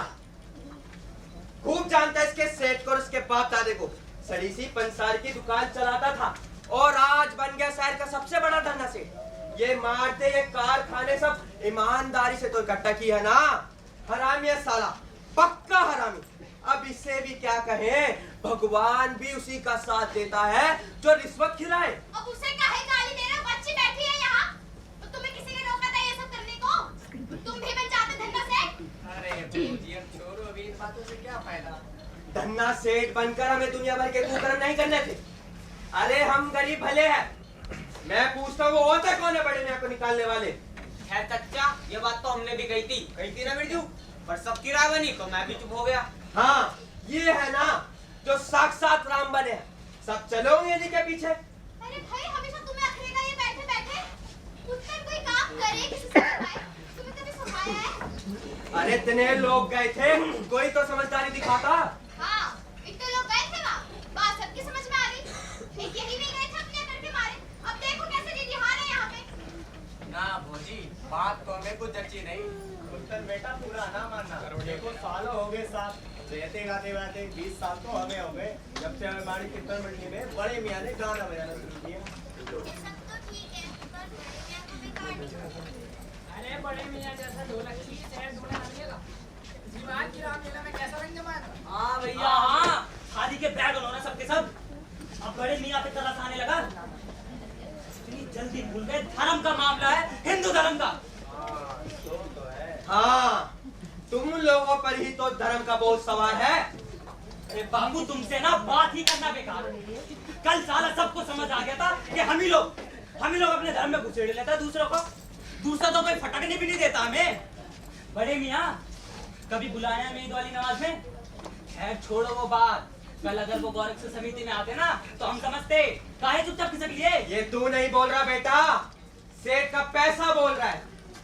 खूब जानता है इसके सेठ को और इसके बाप दादे को। सड़ी सी पंसार की दुकान चलाता था और आज बन गया शहर का सबसे बड़ा धन्ना सेठ। ये मारते ये कारखाने सब ईमानदारी से तो इकट्ठा किया ना। हरामी है साला, पक्का हरामी। अब इससे भी क्या कहें, भगवान भी उसी का साथ देता है जो रिश्वत खिलाए। अब उसे काहे गाली दे रहे हो? बच्ची बैठी है यहाँ। तो तुम्हें किसी ने रोका था ये सब करने को? तुम भी बन जाते धन्ना सेठ। अरे भौजी अब छोड़ो, अभी इन बातों से क्या फायदा। धन्ना सेठ बनकर हमें दुनिया भर के कुकर्म नहीं करने थे। अरे हम गरीब भले हैं। मैं पूछता हूँ वो होते कौन है बड़े मियाँ को निकालने वाले? है चच्चा, ये बात तो हमने भी कही थी ना बिरजू, पर सबकी राय बनी तो मैं भी चुप हो गया। हाँ, ये है ना जो साक्षात राम बने हैं। सब चलोगे इन्हीं के पीछे। अरे भाई हमेशा तुम्हें अखरेगा ये बैठे बैठे। कुछ दिन कोई काम करे, किसी से करवाए। तुम्हें कभी सुनाया है? अरे इतने लोग गए थे, कोई तो समझदारी दिखाता। हाँ, इतने लोग गए थे वहाँ। बात सबकी समझ में आ गई। एक यही नहीं गए थे अपने अकड़ के मारे। अब देखो कैसे रिहार है यहाँ पे। ना भौजी, बात तो हमें कुछ अच्छी नहीं। उत्तर बेटा पूरा ना मानना। देखो सालों हो गए साथ रहते गाते गाते 20 साल तो हमें हो गए जब से हमारी कीर्तन मंडली में बड़े मियाँ ने गाना बजाना शुरू किया। ये सब तो ठीक है, पर बड़े मियाँ को बेकार नहीं छोड़ो। अरे बड़े मियाँ जैसा ढोलक की शहर ढूंढने आने का। जीवन की रामलीला में कैसा रंग जमाया था? हाँ भैया हाँ, शादी के बैग उन्होंने सबके सब। अब बड़े मियाँ पे तरस आने लगा। इतनी जल्दी भूल गए, धर्म का मामला है, हिंदू धर्म का। हाँ लोगों पर ही तो धर्म का बोझ सवार है। अरे बाबू तुमसे ना बात ही करना बेकार है। कल साला सबको समझ आ गया था कि हम ही लोग अपने धर्म में घुसेड़ लेते हैं दूसरों को। दूसरा तो कोई फटकने भी नहीं देता हमें। बड़े मियाँ कभी बुलाया में ईद वाली नमाज में? खैर छोड़ो वो बात। कल अगर वो गोरक्षा समिति में आते ना तो हम समझते काहे चुपचाप खिसक लिए। ये तू नहीं बोल रहा बेटा, सेठ का पैसा बोल रहा है।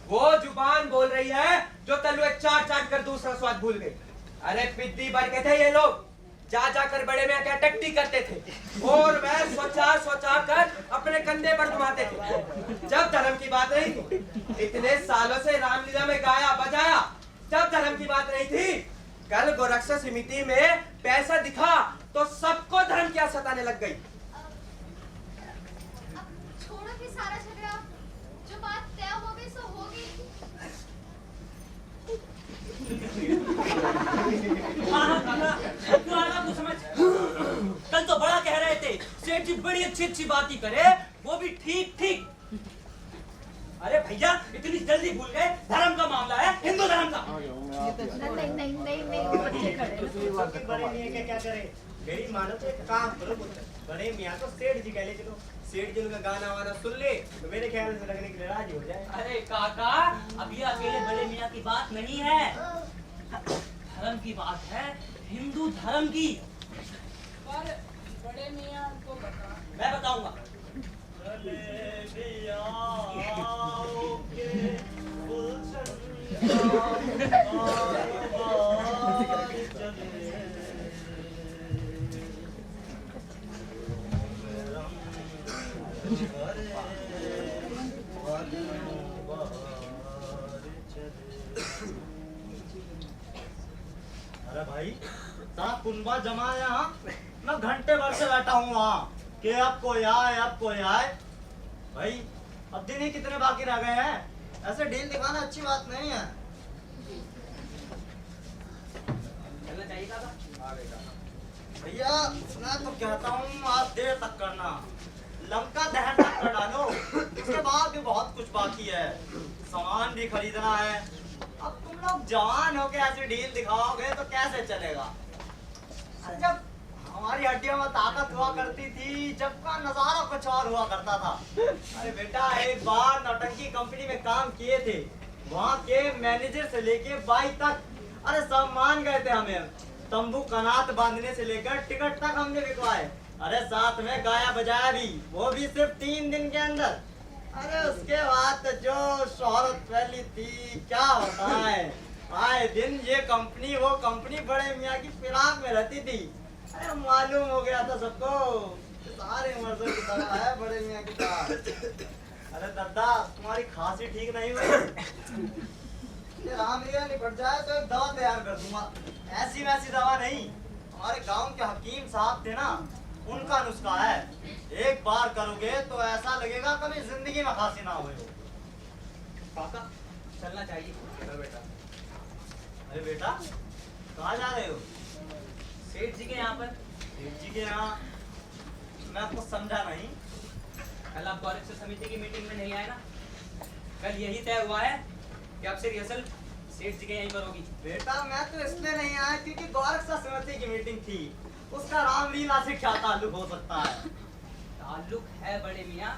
वो जुबान बोल रही है जो तलवे चाट चाट कर दूसरा स्वाद भूल गई। अरे पिद्दी भर के थे ये लोग, जा जाकर बड़े में क्या टट्टी करते थे और वह सोचा कर अपने कंधे पर घुमाते थे। जब धर्म की बात नहीं थी, इतने सालों से रामलीला में गाया बजाया, जब धर्म की बात नहीं थी, कल गोरक्षा समिति में पैसा दिखा तो सबको धर्म क्या सताने लग गई। अब छोड़ो कि सारा झगड़ा, जो बात तय हो गई सो हो गई। तू समझ। कल तो बड़ा कह रहे थे सेठ जी बड़ी अच्छी बात ही करे, वो भी ठीक। अरे भैया इतनी जल्दी भूल गए, धर्म का मामला है, हिंदू धर्म का। नहीं वो बच्चे खड़े बड़े मियाँ के क्या करे, मेरी मानो तो एक काम करो पुत्र, बड़े मियाँ को सेठ जी कह ले चलो। सेठ जी उनका गाना वाना सुन ले तो मेरे ख्याल से लगने के लिए राजी हो जाए। अरे काका अब ये अकेले बड़े मियाँ की बात नहीं है, धर्म की बात है, हिंदू धर्म की। पर बड़े मियाँ को बता। मैं बताऊंगा। अरे भाई सारा कुनबा जमा है यहाँ, मैं घंटे भर से बैठा हूँ वहाँ कि अब कोई आए। भाई अब दिन ही कितने बाकी रह गए हैं, ऐसे डील दिखाना अच्छी बात नहीं है। चलना चाहिए था। भैया मैं तो कहता हूँ आप देर तक करना, लंका दहन तक कर डालो, उसके बाद भी बहुत कुछ बाकी है, सामान भी खरीदना है। अब तुम लोग जवान हो के ऐसी डील दिखाओगे तो कैसे चलेगा। अरे जब हमारी हड्डियों में ताकत हुआ करती थी, जब का नजारा कुछ और हुआ करता था। अरे बेटा एक बार नौटंकी कंपनी में काम किए थे, वहाँ के मैनेजर से लेके बाई तक अरे सब मान गए थे हमें। तंबू कनात बांधने से लेकर टिकट तक हमने बिकवाए। अरे साथ में गाया बजाया भी, वो भी सिर्फ 3 दिन के अंदर। अरे उसके बाद तो जो शोहरत फैली थी क्या बताएं। आए दिन ये कंपनी वो कंपनी बड़े मियाँ की फिराक में रहती थी। अरे मालूम हो गया था सबको, सारे मर्दों की तरह है बड़े मियाँ की तरह। अरे दादा तुम्हारी खांसी ठीक नहीं हुई, ये रामलीला निपट जाए तो एक दवा तैयार कर दूंगा। ऐसी वैसी दवा नहीं, हमारे गांव के हकीम साहब थे ना, उनका नुस्खा है। एक बार करोगे तो ऐसा लगेगा कभी जिंदगी में खांसी ना हुई हो। काका चलना चाहिए। बेटा अरे बेटा कहाँ जा रहे हो? सेठ जी के यहाँ पर। सेठ जी के यहाँ? मैं आपको समझा नहीं। कल आप गोरक्षा समिति की मीटिंग में नहीं आए ना? कल यही तय हुआ है कि आपसे रिहर्सल सेठ जी के यहीं पर होगी। बेटा मैं तो इसलिए नहीं आया क्योंकि गोरक्षा समिति की मीटिंग थी, उसका रामलीला से क्या ताल्लुक हो सकता है? ताल्लुक है बड़े मियाँ,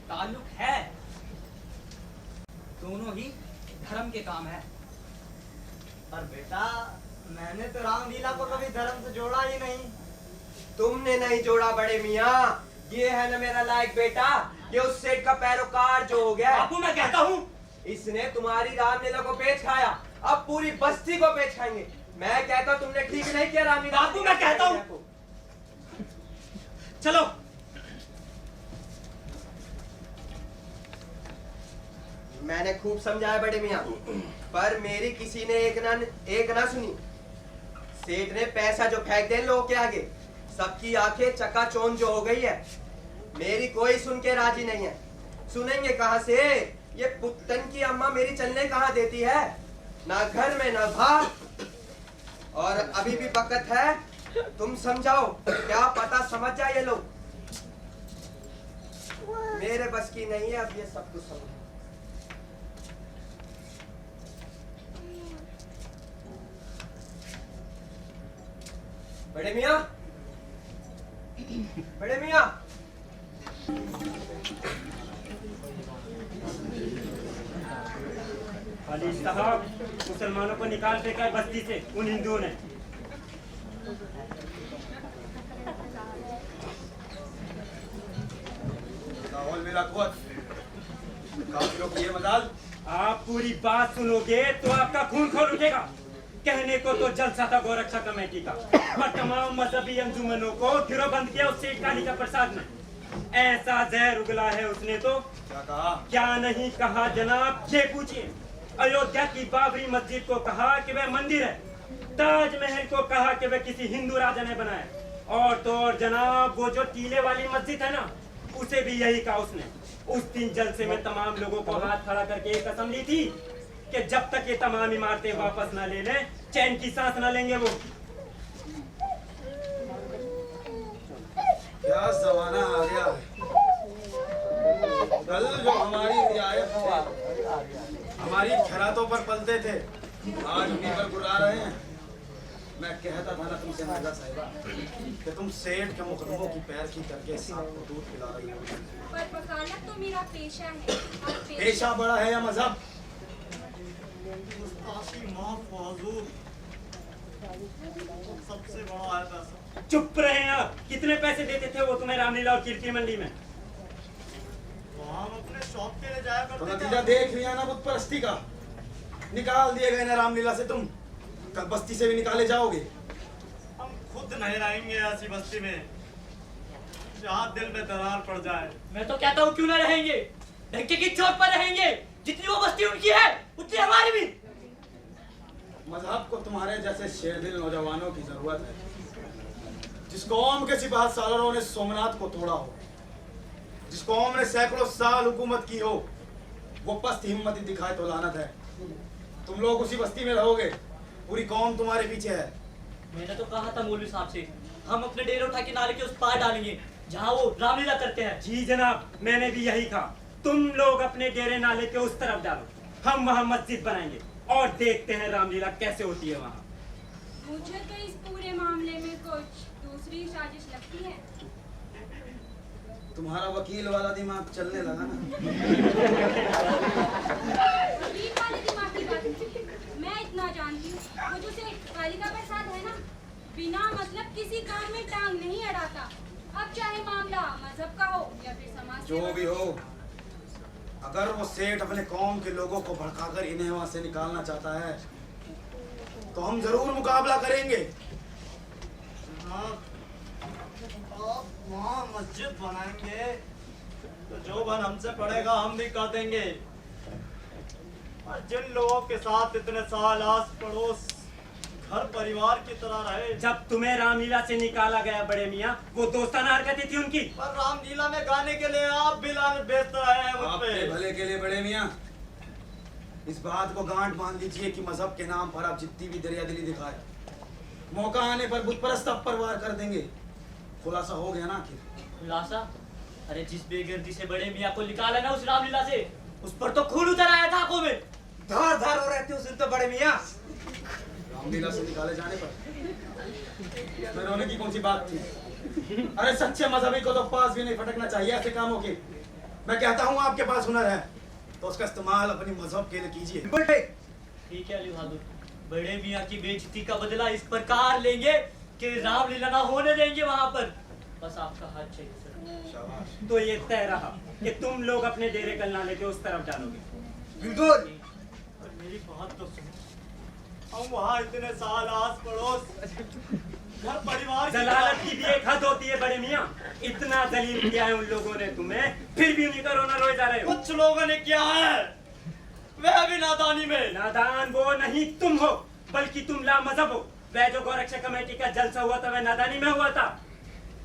ताल्लुक है। दोनों ही धर्म के काम है। पर बेटा मैंने तो रामलीला को कभी धर्म से जोड़ा ही नहीं। तुमने नहीं जोड़ा बड़े मियाँ, ये है ना मेरा लायक बेटा, ये उस सेठ का पैरोकार जो हो गया। बापू मैं कहता हूँ इसने तुम्हारी रामलीला को पेच खाया, अब पूरी बस्ती को पेच खाएंगे। मैं कहता हूँ तुमने ठीक नहीं किया रामलीला। बापू मैं कहता हूँ चलो। मैंने खूब समझाया बड़े मियाँ, पर मेरी किसी ने एक ना सुनी। सेठ ने पैसा जो फेंक दे लोगों के आगे, सबकी आंखें चकाचौंध जो हो गई है। मेरी कोई सुन के राजी नहीं है। सुनेंगे कहाँ से? ये पुत्तन की अम्मा मेरी चलने कहाँ देती है, ना घर में ना बाहर। और अभी भी वक्त है, तुम समझाओ, क्या पता समझ जाए ये लोग। मेरे बस की नहीं है अब ये सब कुछ समझ। बड़े मियाँ, बड़े मियाँ, अली साहब, मुसलमानों को निकाल फेंका है बस्ती से उन हिंदुओं ने। मेरा कुवत काफिरों की ये मजाल। आप पूरी बात सुनोगे तो आपका खून खोल उठेगा। कहने को तो जलसा था गोरक्षा कमेटी का, पर तमाम मजहबी अंजुमनों को गिरोहबंद किया उस सेठ काली का प्रसाद ने। ऐसा जहर उगला है उसने तो। क्या कहा? क्या नहीं कहा जनाब, ये पूछिए। अयोध्या की बाबरी मस्जिद को कहा कि वह मंदिर है, ताजमहल को कहा कि वह किसी हिंदू राजा ने बनाया, और तो और जनाब वो जो टीले वाली मस्जिद है ना, उसे भी यही कहा उसने। उस दिन जलसे में तमाम लोगों को हाथ खड़ा करके एक कसम ली थी कि जब तक ये तमाम इमारतें वापस न ले लें, चैन की सांस न लेंगे वो। क्या जमाना आ गया है। कल जो हमारी रियायत थे, हमारी खैरातों पर पलते थे, आज उन्हीं पर बुला रहे हैं। मैं कहता था ना तुमसे मिर्जा साहिबा कि तुम सेठ के मुकदमों की पैर की करके सांप को दूध पिला रही हो। पर वकालत तो मेरा पेशा है और पेशा बड़ा है या मजहब? गुस्ताखी माफ हो हुजूर, सबसे बड़ा है पैसा। चुप रहे आप। कितने पैसे देते थे वो तुम्हें रामलीला और कीर्ति मंडी में? तो हम अपने शॉप के लिए जाया तो करते नतीजा देख लिया ना बुत परस्ती का। निकाल दिए गए ना रामलीला से तुम, कल बस्ती से भी निकाले जाओगे। हम खुद नहीं रहेंगे ऐसी बस्ती में जहाँ दिल में दरार पड़ जाए। मैं तो कहता हूँ क्यों ना रहेंगे, ढक्के की चोट पर रहेंगे। जितनी वो बस्ती उनकी है उतनी हमारी भी। मजहब को तुम्हारे जैसे शेरदिल नौजवानों की जरूरत है। जिस कौम के सिपाह सालरों ने सोमनाथ को तोड़ा हो, जिस कौम ने सैकड़ों साल हुकूमत की हो, वो पस्त हिम्मत ही दिखाए तो लानत है। तुम लोग उसी बस्ती में रहोगे, पूरी कौम तुम्हारे पीछे है। मैंने तो कहा था मौलवी साहब से, हम अपने डेरे उठा के नाले के उस पार डालेंगे जहाँ वो रामलीला करते हैं। जी जनाब, मैंने भी यही कहा। तुम लोग अपने डेरे नाले के उस तरफ डालो, हम वहाँ मस्जिद बनाएंगे और देखते हैं रामलीला कैसे होती है वहाँ। मुझे तो इस पूरे मामले में कुछ दूसरी साजिश लगती है। तुम्हारा वकील वाला दिमाग चलने लगा ना। वकील वाले दिमाग की बात नहीं। मैं इतना जानती हूँ, वो जो सेठ कालिका प्रसाद है ना, बिना मतलब किसी काम में टांग नहीं अड़ाता। अब चाहे मामला मजहब का हो या फिर समाज जो भी हो, अगर वो सेठ अपने कौम के लोगों को भड़काकर इन्हें वहां से निकालना चाहता है तो हम जरूर मुकाबला करेंगे। आप वहाँ मस्जिद बनाएंगे तो जो बन हमसे पड़ेगा हम भी कर देंगे। और जिन लोगों के साथ इतने साल आस पड़ोस घर परिवार की तरह रहे, जब तुम्हें रामलीला से निकाला गया बड़े मियाँ, वो दोस्ताना हरकतें थी उनकी। पर रामलीला में गाने के लिए आप भी लानत बेचते रहे हैं मुझ पे। आपके भले के लिए बड़े मियाँ, इस बात को गांठ बांध लीजिए कि मजहब के नाम पर आप जितनी भी दरियादिली दिखाए, मौका आने पर बुत परस्त आप पर वार कर देंगे। खुलासा हो गया ना आखिर? खुलासा? अरे जिस बेगर्दी से बड़े मियाँ को निकाला ना उस रामलीला से, उस पर तो खून उतर आया था आंखों में। धार धार हो रहे थे उस दिन तो बड़े मियाँ। रामलीला से निकाले जाने पर मैं रोने की कौन सी बात थी? अरे सच्चे मजहबी को तो पास भी नहीं फटकना चाहिए ऐसे कामों के। मैं कहता हूँ आपके पास हुनर है तो उसका इस्तेमाल अपनी मजहब के लिए कीजिए। ठीक है अली बहादुर, बड़े मियाँ की बेइज्जती का बदला इस प्रकार लेंगे कि रामलीला ना होने देंगे वहाँ पर। बस आपका हाथ चाहिए सर। तो ये तय रहा कि तुम लोग अपने डेरे कल नाले के उस तरफ डालोगे। बिल्कुल। और मेरी बात तो सुनो, हम वहाँ इतने साल आस पड़ोस घर परिवार की जलालत की भी एक हद होती है बड़े मियाँ। इतना जलील किया है उन लोगों ने तुम्हें, फिर भी उन्हीं का रोना रोए जा रहे हो। कुछ लोगों ने किया है, वह भी नादानी में। नादान वो नहीं तुम हो, बल्कि तुम लामजहब हो। वह जो गोरक्षा कमेटी का जलसा हुआ था वह नादानी में हुआ था।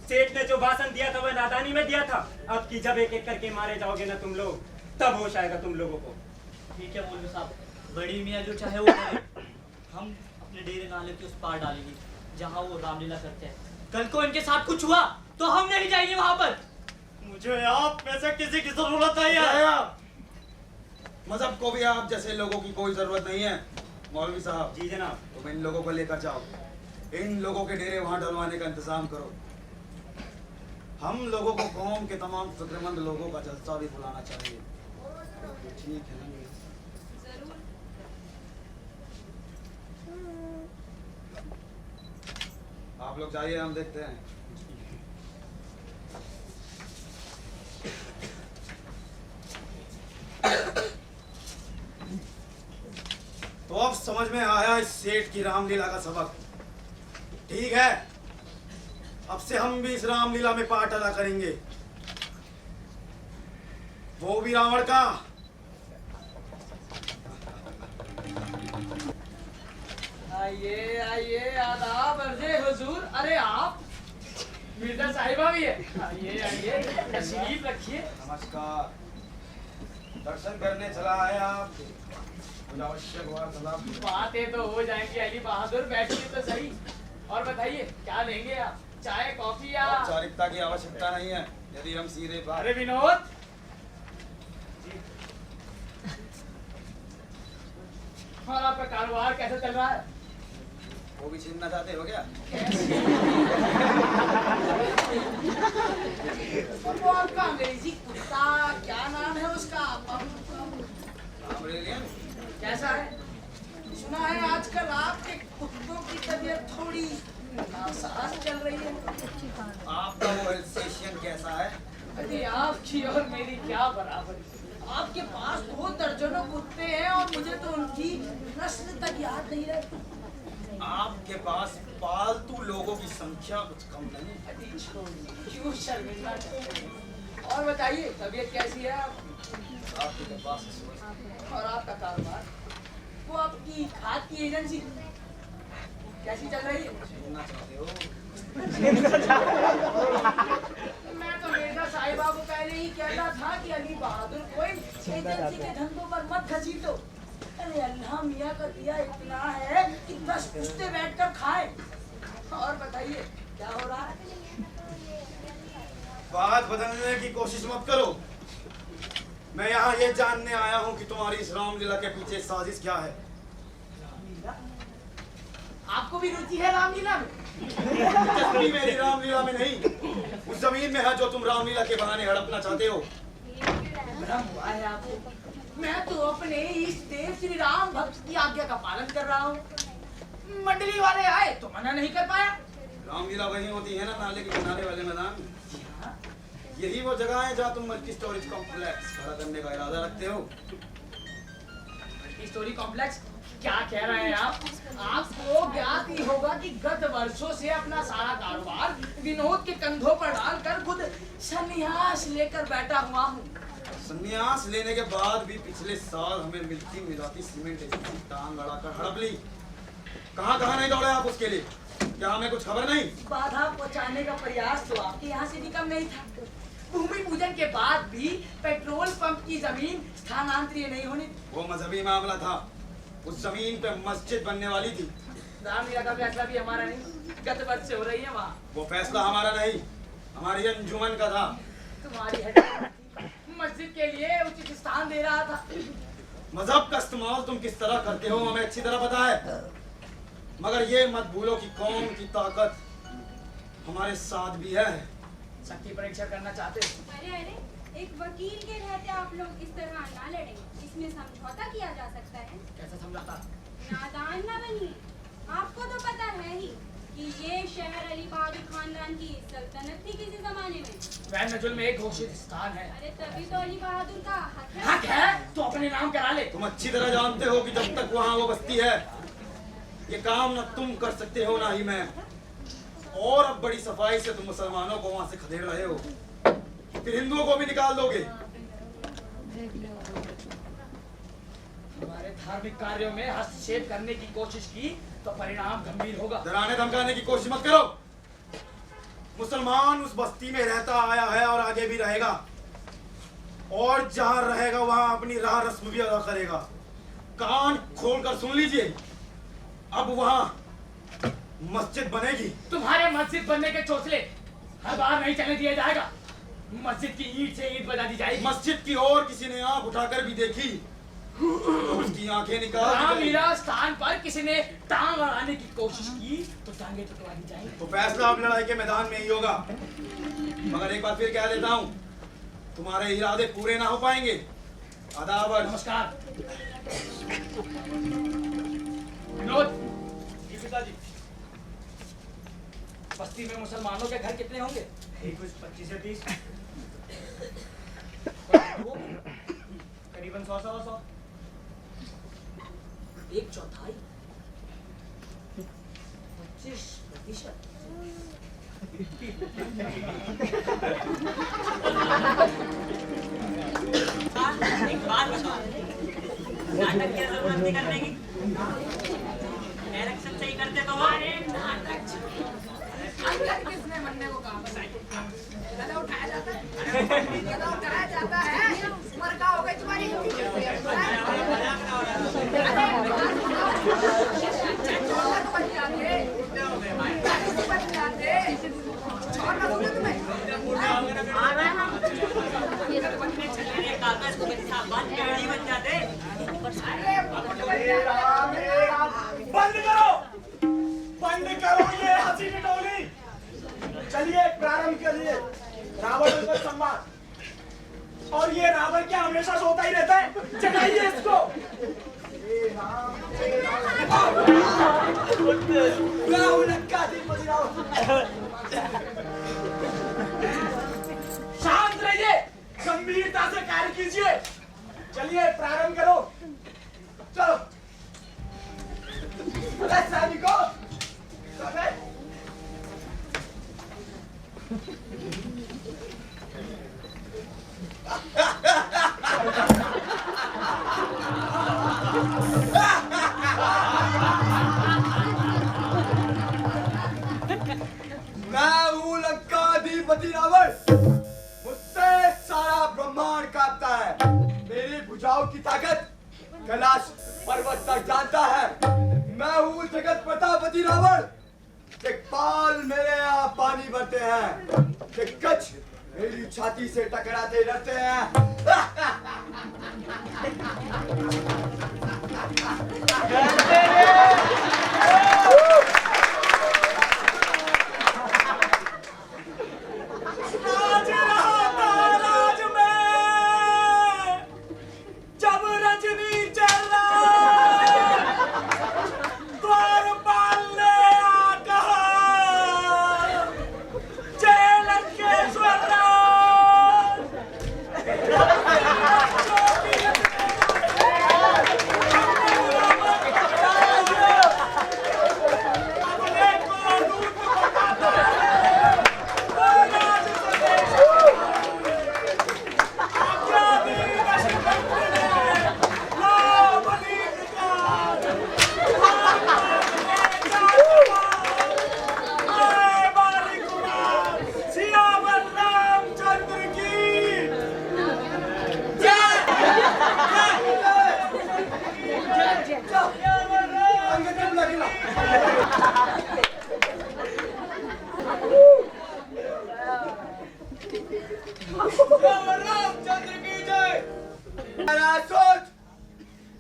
सेठ ने जो भाषण दिया था वह नादानी में दिया था। अब की जब एक एक करके मारे जाओगे ना तुम लोग, तब होश आएगा तुम लोगों को। ठीक है मौलवी साहब, बड़ी मियाँ जो चाहे वो करे। हम अपने डेरे नाले के उस पार डालेंगे जहाँ वो रामलीला करते हैं। कल को इनके साथ कुछ हुआ तो हम नहीं जाएंगे वहाँ पर। मुझे आप में से किसी की जरूरत नहीं है। मजहब को भी आप जैसे लोगों की कोई जरूरत नहीं है। मौलवी साहब जी जनाब। तुम इन लोगों को लेकर जाओ, इन लोगों के डेरे वहां डलवाने का इंतजाम करो। हम लोगों को कौम के तमाम फिक्रमंद लोगों का जलसा भी बुलाना चाहिए। ठीक है ना? आप लोग जाइए, हम देखते हैं। तो अब समझ में आया इस सेठ की रामलीला का सबक। ठीक है, अब से हम भी इस रामलीला में पार्ट अदा करेंगे, वो भी रावण का। आइए आइए, आदाब अर्ज़े हुजूर। अरे आप मिर्जा साहिबा भी है? आइए आइए, तशरीफ रखिए। नमस्कार। दर्शन करने चला आया आप? कुछ आवश्यक वार्तालाप? बातें तो हो जाएंगी अली बहादुर, बैठिए तो सही। और बताइए क्या लेंगे आप, चाय कॉफी या? औपचारिकता की आवश्यकता नहीं है, यदि हम सीधे बात। अरे विनोद, और आपका कारोबार कैसा चल रहा है? वो भी छीनना चाहते हो क्या? और वो आपका अंग्रेजी कुत्ता, क्या नाम है उसका? कैसा है? सुना है आजकल आपके कुत्तों की तबीयत थोड़ी नासाज चल रही है। आपका वो एल्सेशियन कैसा है? अरे आपकी और मेरी क्या बराबरी। आपके पास 2 दर्जनों कुत्ते हैं और मुझे तो उनकी नस्ल तक याद नहीं रहती। आपके पास पालतू लोगों की संख्या कुछ कम नहीं। अरे छोड़िए, क्यों शर्मिंदा करते हैं? और बताइए तबीयत कैसी है आपके पास और आपका कारोबार, वो आपकी खाद की एजेंसी कैसी चल रही है? छीनना चाहते हो? मैं तो मिर्जा साहिबा को पहले ही कहता था कि अली बहादुर को एजेंसी के धंधों पर मत घसीटो। अरे अल्लाह मियाँ का दिया इतना है कि 10 पुश्ते बैठकर खाए। और बताइए क्या हो रहा है? बात बदलने की कोशिश मत करो। मैं यहाँ ये जानने आया हूँ कि तुम्हारी इस रामलीला के पीछे साजिश क्या है। रामलीला? आपको भी रुचि है रामलीला में? दिलचस्पी मेरी रामलीला में नहीं, उस जमीन में है जो तुम रामलीला के बहाने हड़पना चाहते हो। भ्रम हुआ है आपको। मैं तो अपने इष्ट देव श्री राम भक्त की आज्ञा का पालन कर रहा हूँ। मंडली वाले आए तो मना नहीं कर पाया। रामलीला वही होती है ना, नाले के किनारे वाले मैदान। यही वो जगह है जहाँ तुम मल्टी स्टोरेज कॉम्प्लेक्स खड़ा करने का इरादा रखते हो। Multi storey complex? क्या कह रहे हैं आप? आपको ज्ञात ही होगा कि गत वर्षों से अपना सारा कारोबार विनोद के कंधों पर डालकर खुद संन्यास लेकर बैठा हुआ हूँ। संन्यास लेने के बाद भी पिछले साल हमें मिलती मिलाती सीमेंट एजेंसी टांग अड़ाकर हड़प ली। कहाँ नहीं दौड़े आप उसके लिए? क्या हमें कुछ खबर नहीं? बाधा पहुँचाने का प्रयास तो आपके यहाँ से भी कम नहीं था। भूमि पूजन के बाद भी पेट्रोल पंप की जमीन स्थानांतरित नहीं होनी। वो मजहबी मामला था, उस जमीन पे मस्जिद बनने वाली थी। रामलीला का फैसला भी हमारा नहीं, गत वर्ष से हो रही है वहाँ। वो फैसला हमारा नहीं, हमारी अंजुमन का था। तुम्हारी हड्डी मस्जिद के लिए उचित स्थान दे रहा था। मजहब का इस्तेमाल तुम किस तरह करते हो हमें अच्छी तरह पता है, मगर ये मत भूलो कि कौम की ताकत हमारे साथ भी है। शक्ति परीक्षा करना चाहते हो? अरे एक वकील के रहते आप लोग इस तरह ना लड़ें। इसमें समझौता किया जा सकता है। कैसा समझौता? नादान ना बनिए, आपको तो पता है ही कि ये शहर अली बहादुर खानदान की सल्तनत थी किसी जमाने में। वैन नजुल में एक घोषित स्थान है। अरे तभी तो अली बहादुर का हक है तो अपने नाम करा ले। तुम अच्छी तरह जानते हो कि जब तक वहाँ वो बस्ती है, ये काम न तुम कर सकते हो ना ही मैं। और अब बड़ी सफाई से तुम मुसलमानों को वहाँ से खदेड़ रहे हो, फिर हिंदुओं को भी निकाल दोगे। हमारे धार्मिक कार्यों में हस्तक्षेप करने की कोशिश की तो परिणाम गंभीर होगा। डराने धमकाने की कोशिश मत करो। मुसलमान उस बस्ती में रहता आया है और आगे भी रहेगा, और जहाँ रहेगा वहाँ अपनी राह रस्म भी अदा करेगा। कान खोलकर सुन लीजिए, अब वहाँ मस्जिद बनेगी। तुम्हारे मस्जिद बनने के चोचले हर बार नहीं चलने दिया जाएगा। मस्जिद की ईंट से ईंट बजा दी जाएगी। मस्जिद की और किसी ने आंख उठाकर भी देखी उसकी आंखें निकाल। रामलीला स्थान पर किसी ने टांग अड़ाने की कोशिश की तो टांगे टुकड़ा दी जाएंगी। तो फैसला अब लड़ाई के मैदान में ही होगा। मगर एक बार फिर कह देता हूँ, तुम्हारे इरादे पूरे ना हो पाएंगे। अदावर। नमस्कार। विनोद। जी पिताजी। बस्ती में मुसलमानों के घर कितने होंगे? कुछ 25 से 30। करीबन 100-100। 1/4 25%। एक बात बताओ, नाटक की जरूरत नहीं करने की। डायरेक्शन सही करते तो अरे नाटक अंगद किसने बनने को कहा बताइए? गला उठाया जाता है, गला उठाया जाता है, मरका हो गई तुम्हारी। बन जाते, छोड़ना बोले तुम्हें। कागज को बन जाते। बंद करो ये हंसी टिटोली। चलिए प्रारंभ करिए। रावण का सम्मान। और ये रावण क्या हमेशा सोता ही रहता है? जगाइए इसको। शांत रहिए, गंभीरता से कार्य कीजिए। चलिए प्रारंभ करो। चलो सैनिकों, मैं हूँ लंकाधिपति रावण। मुझसे सारा ब्रह्मांड कांपता है। मेरी भुजाओं की ताकत कैलाश पर्वत तक जानता है। मैं हूँ जगत प्रतापति रावण। दिक्पाल मेरे यहाँ पानी भरते हैं, दिग्गज मेरी छाती से टकराते रहते हैं। राज रहा था राज में, जब रजनी चला द्वारपाल ने आ कहा, जय लंकेश्वर राज। अपने को दूत बताता है, वो राज स्वदेश रामचंद्र की जय। सोच,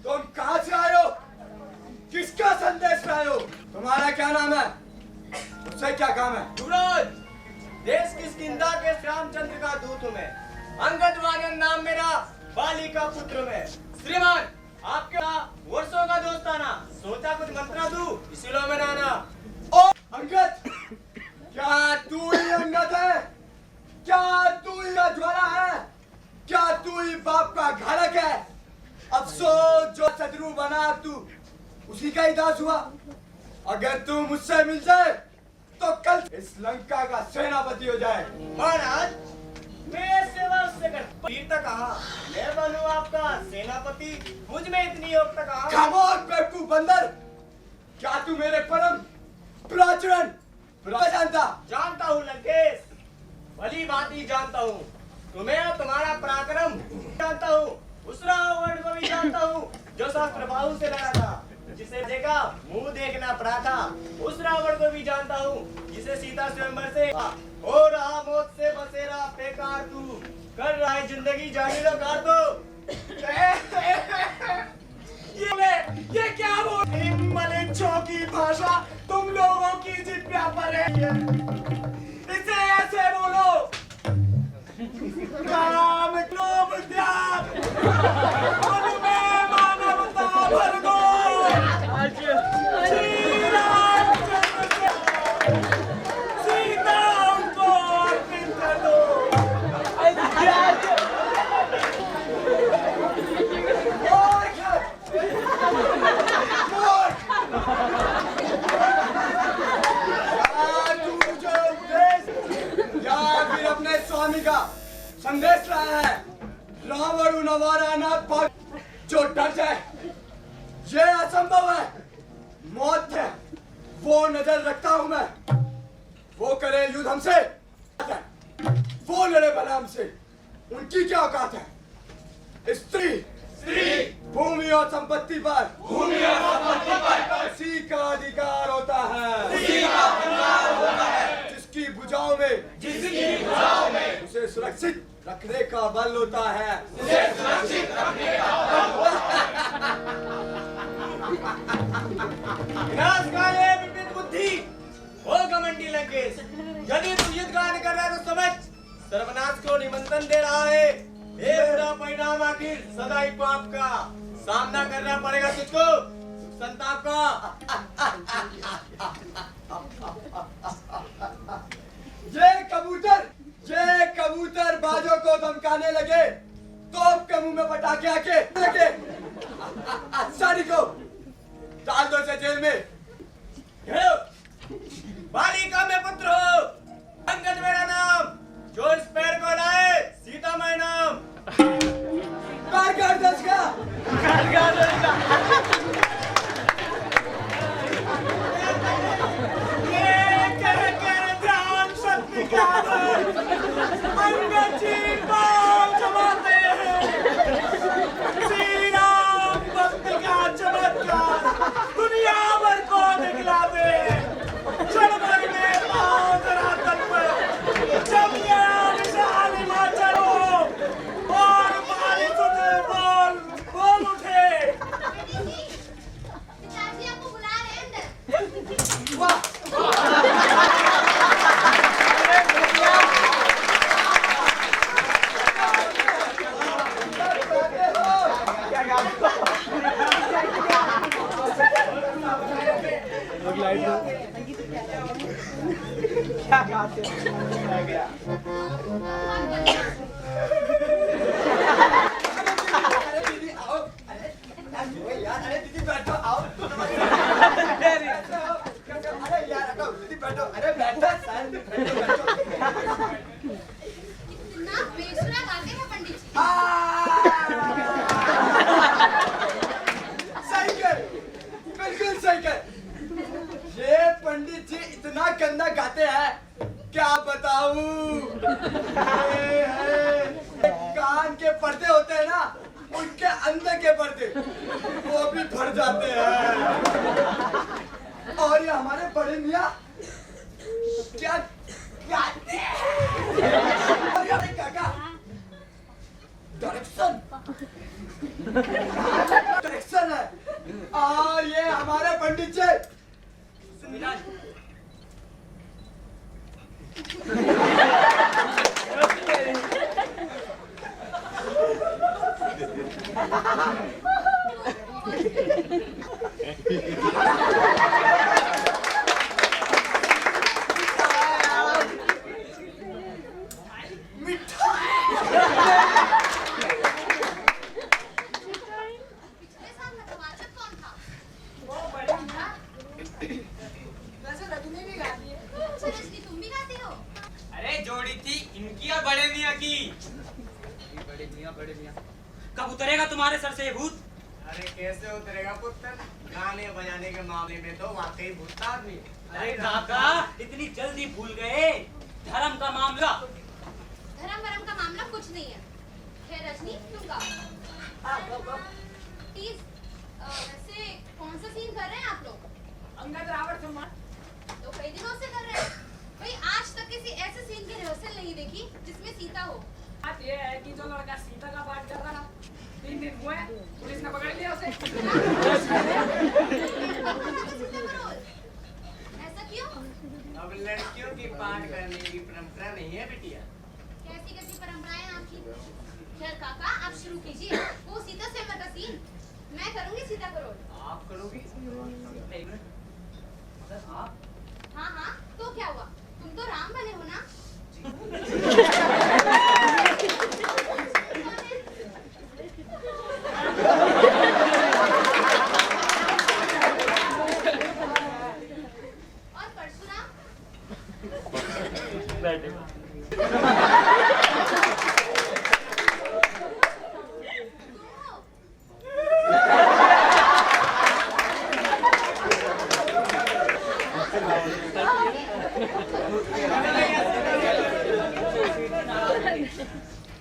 तुम कहाँ से आए हो? किसका संदेश लाए हो? तुम्हारा क्या नाम है? मुझसे क्या काम है? युवराज, देश की किस्किंधा के रामचंद्र का दूत हूँ मैं। अंगद वानर नाम मेरा, बाली का पुत्र मैं। श्रीमान, आपके वर्षों का दोस्ताना, सोचा कुछ मंत्रा दूं, इसीलिए में आना। ओ अंगद, क्या तू ही अंगद है? क्या तू ही ज्वाला है? क्या तू ही बाप का घातक है? अफसोस जो शत्रु बना तू, उसी का ही दास हुआ। अगर तू मुझसे मिल जाए तो कल इस लंका का सेनापति हो जाए। महाराज, मैं सेवा उससे कर वीरता कहाँ, मैं बनूं आपका सेनापति, मुझ में इतनी योग्यता कहाँ? खामोश बेवकूफ बंदर, क्या तू मेरे परम प्राचुर्य जानता? जानता हूँ लंकेश, भली बात ही जानता हूँ। तुम्हें और तुम्हारा पराक्रम जानता हूँ। उस रावण को भी जानता हूँ जो शास्त्र बाहु से लड़ा था, जिसे देखा मुंह देखना पड़ा था। उस रावण को भी जानता हूँ जिसे सीता स्वयंवर से हो रहा मौत से बसेरा बेकार तू कर रहा है जिंदगी जाने लो कार तो। ये क्या बोल मलेच्छों की भाषा तुम लोगों की जिब्या पर है। इसे ऐसे बोलो, काम क्लोब त्याग उनमें मानवता भर दो। श्री रामचंद्र सीता उनको अर्पित कर दो। अपने स्वामी का संदेश लाया है, रावण नवारा नाथ भाग जो डर जाए, ये असंभव है। मौत है वो नजर रखता हूं मैं, वो करे युद्ध हमसे, वो लड़े भला हमसे, उनकी क्या औकात है। स्त्री भूमि और संपत्ति पर उसी का अधिकार होता है, जिसकी भुजाओं में उसे सुरक्षित रखने का बल होता है। विनाशकाले विपरीत बुद्धि हो घमंडी लंकेश। यदि तू युद्ध गान कर रहा है तो समझ सर्वनाश को निमंत्रण दे रहा है। ये बुरा परिणाम आखिर सदा ही पाप का सामना करना पड़ेगा तुझको, संताप का। ये कबूतर बाजों को धमकाने लगे, तोप के मुंह में पटाखे आके लगे। सारी को डाल दो इसे जेल में। बालिका में पुत्र हो, अंगद मेरा नाम, जो इस पैर को लाए सीता मैं नाम। ध्यान शक्ति का अंगद जी पाँव जमाते हैं। श्री राम भक्त का चमत्कार दुनिया भर को दिखलाते हैं। क्षण भर में पाँव धरातल पर जम गया विशाल हिमाचल हो, और बारिश उठे बोल उठे। पिताजी आपको बुला रहे हैं अंदर। वाह क्या गाते अरे दीदी आओ, अरे यार, अरे दीदी बैठो, आओ। अरे यार हटो, दीदी बैठो, अरे बैठो सर, बैठो। इतना बेसुरा गाते हैं पंडित जी। सही कर, बिल्कुल सही कर। ये पंडित जी इतना गंदा गाते हैं, क्या बताऊं। कान के पर्दे होते हैं ना, उनके अंदर के पर्दे वो भी फट जाते हैं। और ये हमारे बड़े मियाँ क्या गाते हैं। और ये हमारे काका डायरेक्शन है। और ये हमारे पंडित जी कब उतरेगा तुम्हारे सर से ये भूत? अरे कैसे उतरेगा पुत्र, गाने बजाने के मामले में तो वाकई भूत आदमी। अरे काका इतनी जल्दी भूल गए धर्म का मामला। धर्म वरम का मामला कुछ नहीं है। खैर रजनी तुम गाओ प्लीज। वैसे कौन सा सीन कर रहे हैं आप लोग? अंगद रावण सम्मान तो कई दिनों से कर रहे हैं भाई। आज तक किसी ऐसे सीन की रिहर्सल नहीं देखी जिसमें सीता हो। बात ये है कि जो लड़का सीता का पाठ कर रहा ना 3 दिन हुए पुलिस ने पकड़ लिया उसे। ऐसा क्यों? अब लड़कियों की पान करने की परंपरा नहीं है बिटिया। कैसी कैसी परंपराएं हैं आपकी? खैर काका आप शुरू कीजिए वो सीता से का सीन। मैं करूंगी सीता का रोल। आप करोगी? मतलब आप? हाँ हाँ तो क्या हुआ? तुम तो राम बने हो ना? और परशुराम?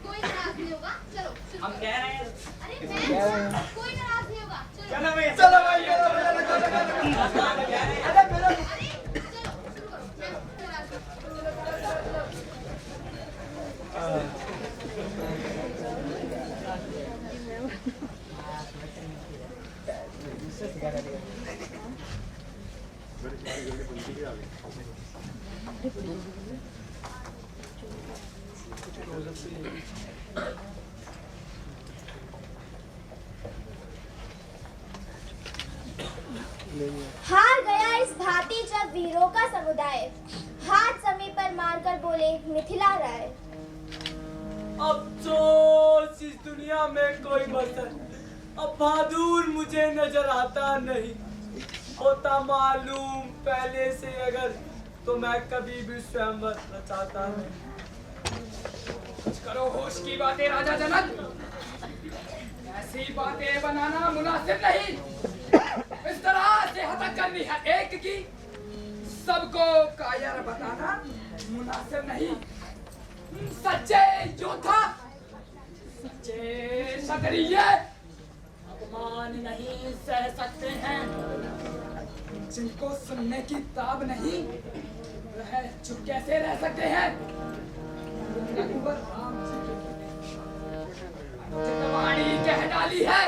कोई नाराज नहीं होगा चलो शुरू हम करो। कह रहे हैं अरे मैं कोई नाराज नहीं होगा चलो चलो भैया चलो भैया अरे चलो शुरू करो मैं नाराज हूँ। हार गया इस भांति जब वीरों का समुदाय, हाथ जमीन पर मारकर बोले मिथिला राय। अफसोस इस दुनिया में कोई बसर अब बहादुर मुझे नजर आता नहीं। होता मालूम पहले से अगर तो मैं कभी भी स्वयंवर रचाता नहीं। कुछ करो होश की बातें राजा जनक। ऐसी बातें बनाना मुनासिब नहीं। इस तरह से हत्या करनी है एक की, सबको कायर बताना मुनासिब नहीं। सच्चे योद्धा, सच्चे क्षत्रिय अपमान नहीं सह सकते हैं। जिनको सुनने की ताब नहीं वह चुप कैसे रह सकते हैं? रघुवर राम जी की वाणी कह डाली है।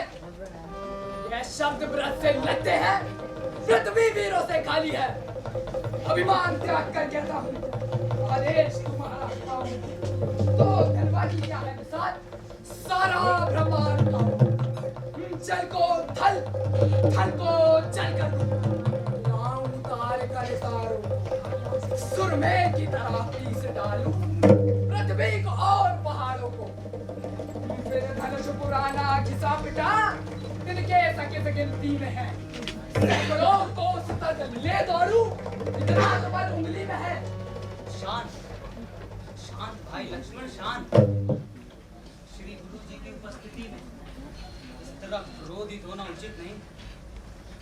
यह शब्द व्रत से लगते हैं, पृथ्वी वीरों से खाली है। अभिमान त्याग कर कहता हूँ आदेश तुम्हारा तो धनवा की क्या है मिसाल? सारा ब्रह्मांड उठाओ, जल को थल, थल को जल कर दो, उतार कर तारो, सुरमे की तरह पीस डालूं पृथ्वी को और पहाड़ों को। फिर धनुष पुराना घिसा पिटा इनके सके गिनती में है। सैकड़ों को सतत ले दौड़ूं इतना तो बल उंगली में है। शांत शांत भाई लक्ष्मण शांत। श्री गुरु जी की उपस्थिति में इस तरह क्रोधित होना उचित नहीं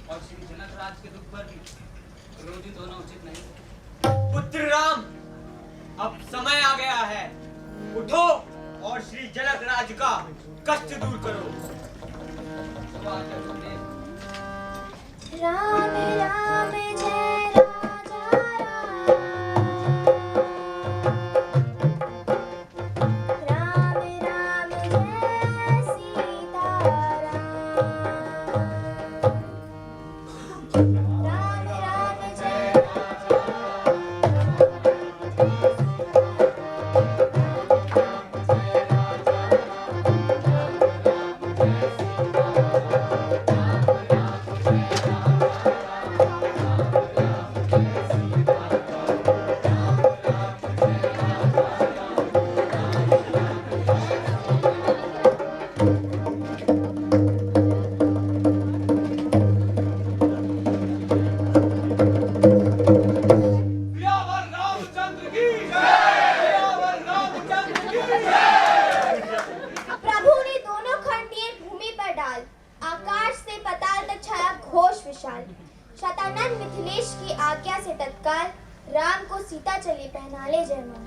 और श्री जनक राज के दुख पर भी क्रोधित होना उचित नहीं। पुत्र राम अब समय आ गया है, उठो और श्री जनक राज का कष्ट दूर करो। राम राम जय राजा राम, राम राम जय सीता राम, राम राम जय सियावर रामचंद्र की जय, सियावर रामचंद्र की जय। प्रभु ने दोनों खंडिये भूमि पर डाल, आकाश से पाताल तक छाया घोष विशाल। शतानंद मिथिलेश की आज्ञा से तत्काल राम को सीता चली पहना ले जयमाल।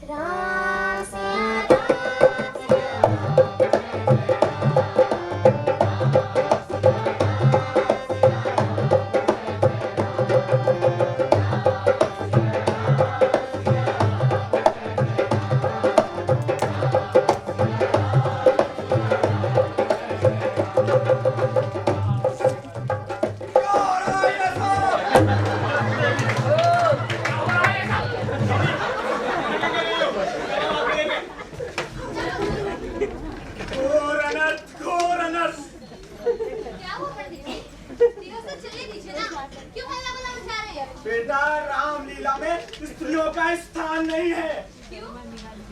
राम सिया राम सिया बेटा रामलीला में स्त्रियों का स्थान नहीं है। क्यों?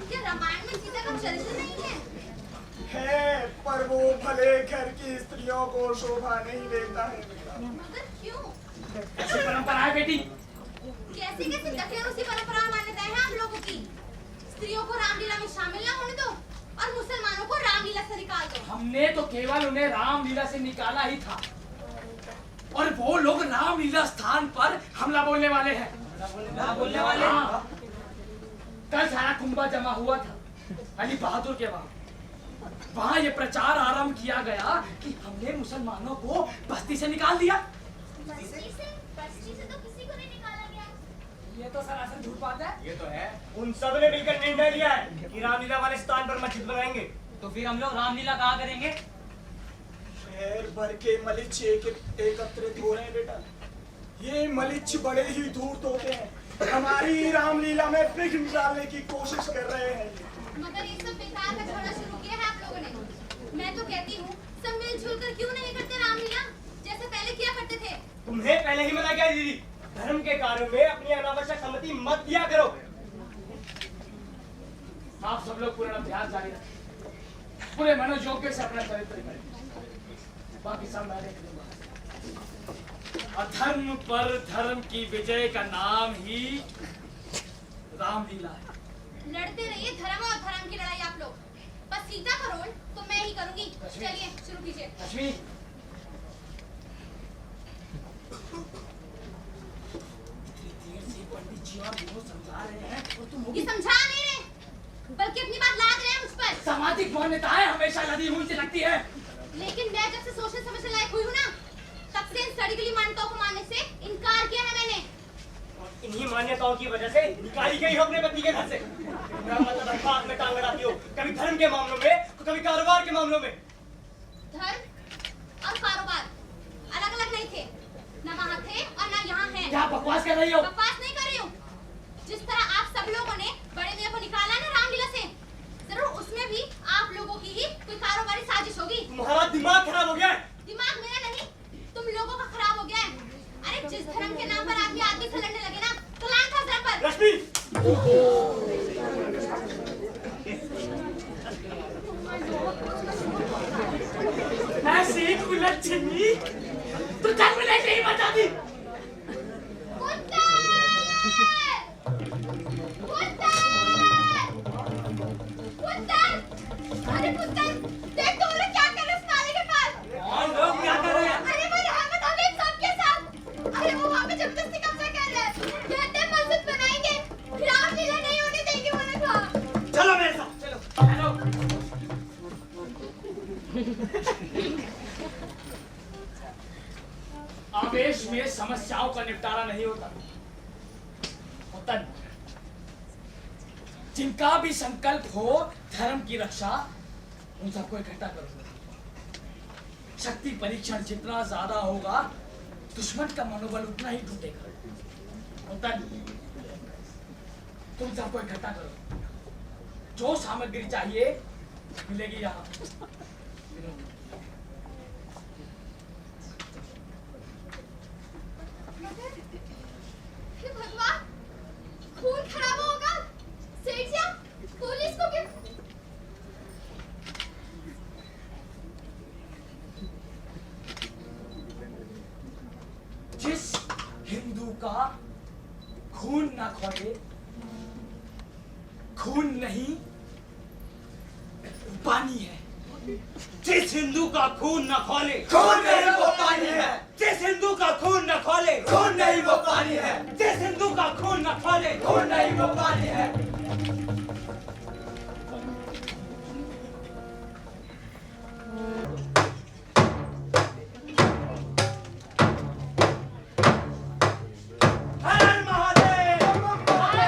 क्या रामायण में सीता का चरित्र नहीं है? है, पर वो भले घर की स्त्रियों को शोभा नहीं देता है बेटा। मगर क्यों? ऐसी परंपरा है बेटी। कैसे कैसे दखल उसी परंपरा में मान्यताएं हैं आप लोगों की। स्त्रियों को रामलीला में शामिल ना होने दो और मुसलमानों को रामलीला से निकाल दो। हमने तो केवल उन्हें रामलीला से निकाला ही था और वो लोग रामलीला स्थान पर हमला बोलने वाले हैं। बोलने वाले हैं। हाँ। कल सारा कुंभा जमा हुआ था अली बहादुर के वहां ये प्रचार आरंभ किया गया कि हमने मुसलमानों को बस्ती से निकाल दिया। बस्ती से तो किसी को नहीं निकाला गया। ये तो सरासर झूठ बात है। ये तो है। उन सब ने मिलकर निर्णय लिया है कि रामलीला वाले स्थान पर मस्जिद बनाएंगे। तो फिर हम लोग रामलीला कहाँ करेंगे? शहर भर के मलिच्छ एकत्रित हो रहे हैं बेटा। ये मलिच्छ बड़े ही धूर्त होते हैं, हमारी रामलीला में विघ्न डालने की कोशिश कर रहे हैं। मगर ये सब बेकार का झगड़ा शुरू किया है आप लोगों ने। मैं तो कहती हूँ सब मिलजुल कर क्यों नहीं करते रामलीला जैसे पहले किया करते थे। तुम्हें पहले ही मना किया दीदी, धर्म के कार्यों में अपनी अनावश्यक सम्मति मत दिया करो। आप सब लोग पूरा अभ्यास जारी रखें, पूरे मनोयोग से अपना चरित्र करें, बाकी सब मैं देख लूंगा। अधर्म पर धर्म की विजय का नाम ही रामलीला है। लड़ते रहिए धर्म और धर्म की लड़ाई आप लोग। बस सीता का रोल तो मैं ही करूंगी। चलिए शुरू कीजिए। लक्ष्मी, पंडित जी और वो समझा रहे हैं और तुम ये समझा नहीं रहे बल्कि अपनी बात लाद रहे हैं मुझ पर। सामाजिक मान्यताएं हमेशा लदी हुई से लगती है। लेकिन मैं जब से सोचने समझने लायक हुई हूँ ना, तब से इन सड़ी गली मान्यताओं को मानने से इनकार किया है मैंने। इन्हीं मान्यताओं की वजह से निकाली गई हो अपने पति के घर से। मेरा मतलब है बात में टांग अड़ाती हो, कभी धर्म के मामलों में तो कभी कारोबार के मामलों में। धर्म और कारोबार अलग अलग नहीं थे, न वहाँ थे और न यहाँ हैं। क्या बकवास कर रही हो? बकवास नहीं कर रही हूँ। जिस तरह आप सब लोगों ने बड़े मियां को निकाला ना रामलीला से, जरूर उसमें भी आप लोगों की ही कोई कारोबारी साजिश होगी। तुम्हारा दिमाग खराब हो गया है। दिमाग मेरा नहीं, तुम लोगों का खराब हो गया है। अरे जिस धर्म के नाम पर आदमी आदमी से लड़ने लगे ना, तो लान था धर्म पर। रश्मि, ऐसी कुलच्छनी तो जन्म लेके ही बता दी। अरे पुत्र, देख तुम लोग क्या कर रहे हो उस नाले के पास। और लोग क्या कर रहे हैं? अरे वो रहमत हबीब साहब के साथ। अरे वो वहाँ पे जबरदस्ती कब्जा कर रहे हैं। कहते हैं मस्जिद बनाएंगे, रामलीला नहीं होने देंगे उन्हें कहा। चलो मेरे साथ, चलो। हेलो। आवेश में समस्याओं का निपटारा नहीं होता। जिनका भी संकल्प हो धर्म की रक्षा, उन सबको इकट्ठा करो। शक्ति परीक्षण जितना ज्यादा होगा, दुश्मन का मनोबल उतना ही टूटेगा। तुम सबको इकट्ठा करो। जो सामग्री चाहिए मिलेगी यहाँ। हे भगवान, खून खराब होगा। सेठ जी, पुलिस को क्यों? जिस हिंदू का खून ना खोले, खून नहीं पानी है। जिस हिंदू का खून न खोले, खून नहीं वो पानी है। जिस हिंदू का खून न खोले, खून नहीं वो पानी है। जिस हिंदू का खून न खोले, खून नहीं वो पानी है। हर महादेव, अरे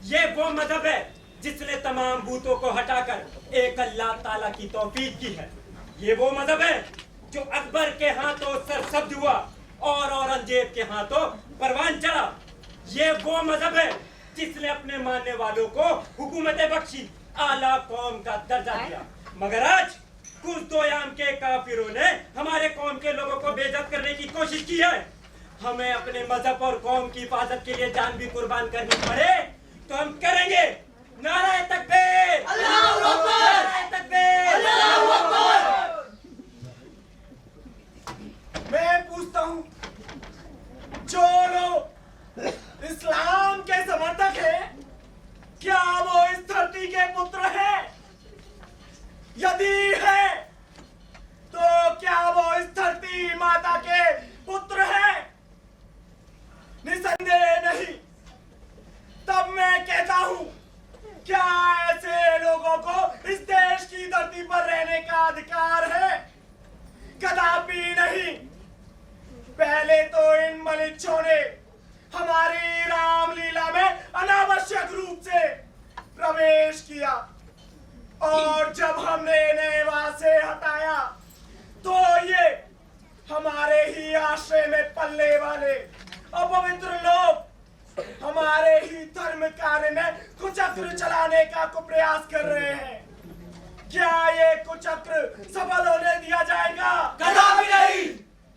ये वो मजहब है जिसने तमाम बूतों को हटाकर एक अल्लाह ताला की तौफीक की है। ये वो मजहब है जो अकबर के हाथों सरसब्ज हुआ और औरंगजेब के हाथों परवान चढ़ा। ये वो मजहब है जिसने अपने मानने वालों को हुकूमत बख्शी, आला कौम का दर्जा दिया। मगर आज कुछ दोयाम के काफिरों ने हमारे कौम के लोगों को बेइज्जत करने की कोशिश की है। हमें अपने मजहब और कौम की हिफाजत के लिए जान भी कुर्बान करनी पड़े तो हम करेंगे। नारे तकबीर, अल्लाहू अकबर, नारे तकबीर, अल्लाहू अकबर। मैं पूछता हूँ, जो लोग इस्लाम के समर्थक हैं, क्या वो इस धरती के पुत्र हैं? यदि है तो क्या वो इस धरती माता के पुत्र हैं? निसंदेह नहीं। तब मैं कहता हूँ, क्या ऐसे लोगों को इस देश की धरती पर रहने का अधिकार है? कदापि नहीं। पहले तो इन मलिच्छों ने हमारी रामलीला में अनावश्यक रूप से प्रवेश किया और जब हमने इन्हें वहां से हटाया तो ये हमारे ही आश्रय में पलने वाले अपवित्र लोग हमारे ही धर्म कार्य में कुचक्र चलाने का कुप्रयास कर रहे हैं। क्या ये कुचक्र सफल होने दिया जाएगा? कदापि नहीं।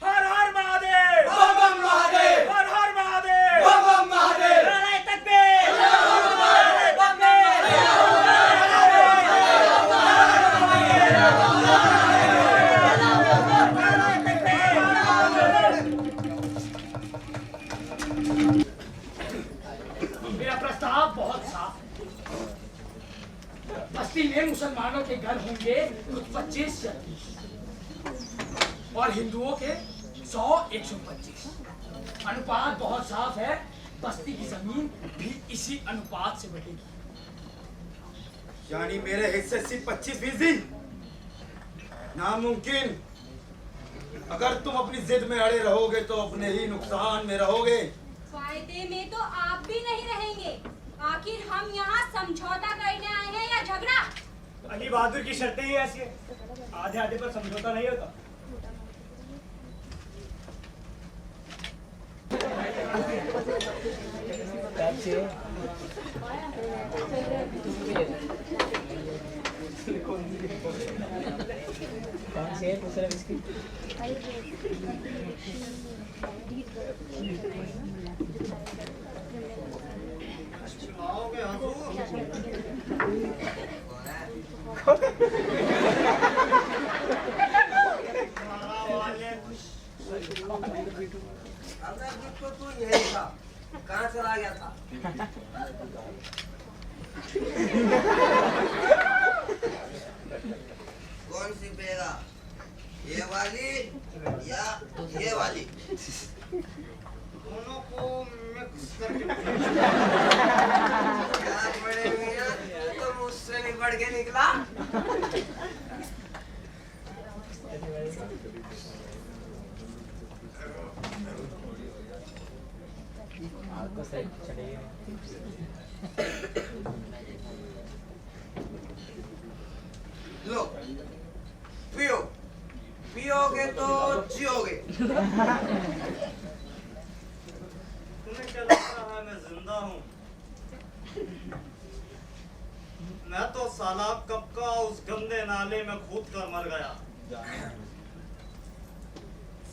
हर हर महादेव, बम बम महादेव, हर हर महादेव, बम बम महादेव, नारे तकबीर, नारे मेरा प्रस्ताव बहुत साफ है। बस्ती में मुसलमानों के घर होंगे कुछ 25 या 30 और हिंदुओं के 100-125। अनुपात बहुत साफ है। बस्ती की जमीन भी इसी अनुपात से बढ़ेगी। यानी मेरे हिस्से से 25%? नामुमकिन। अगर तुम अपनी जिद में अड़े रहोगे तो अपने ही नुकसान में रहोगे। फायदे में तो आप भी नहीं रहेंगे। आखिर हम यहाँ समझौता करने आए हैं या झगड़ा? अली बहादुर की शर्तें ही ऐसी हैं। आधे आधे पर समझौता नहीं होता। चुनाओगे आंसू? तो तू यही था, कहाँ चला गया था? कौन सी पेगा, ये वाली या ये वाली? दोनों को मिक्स करके क्या बड़े मियां, तो मुझसे निपट के निकला। लो पियो, पियोगे तो जियोगे। तुम्हें क्या लगता है मैं जिंदा हूँ? मैं तो साला कब का उस गंदे नाले में कूद कर मर गया।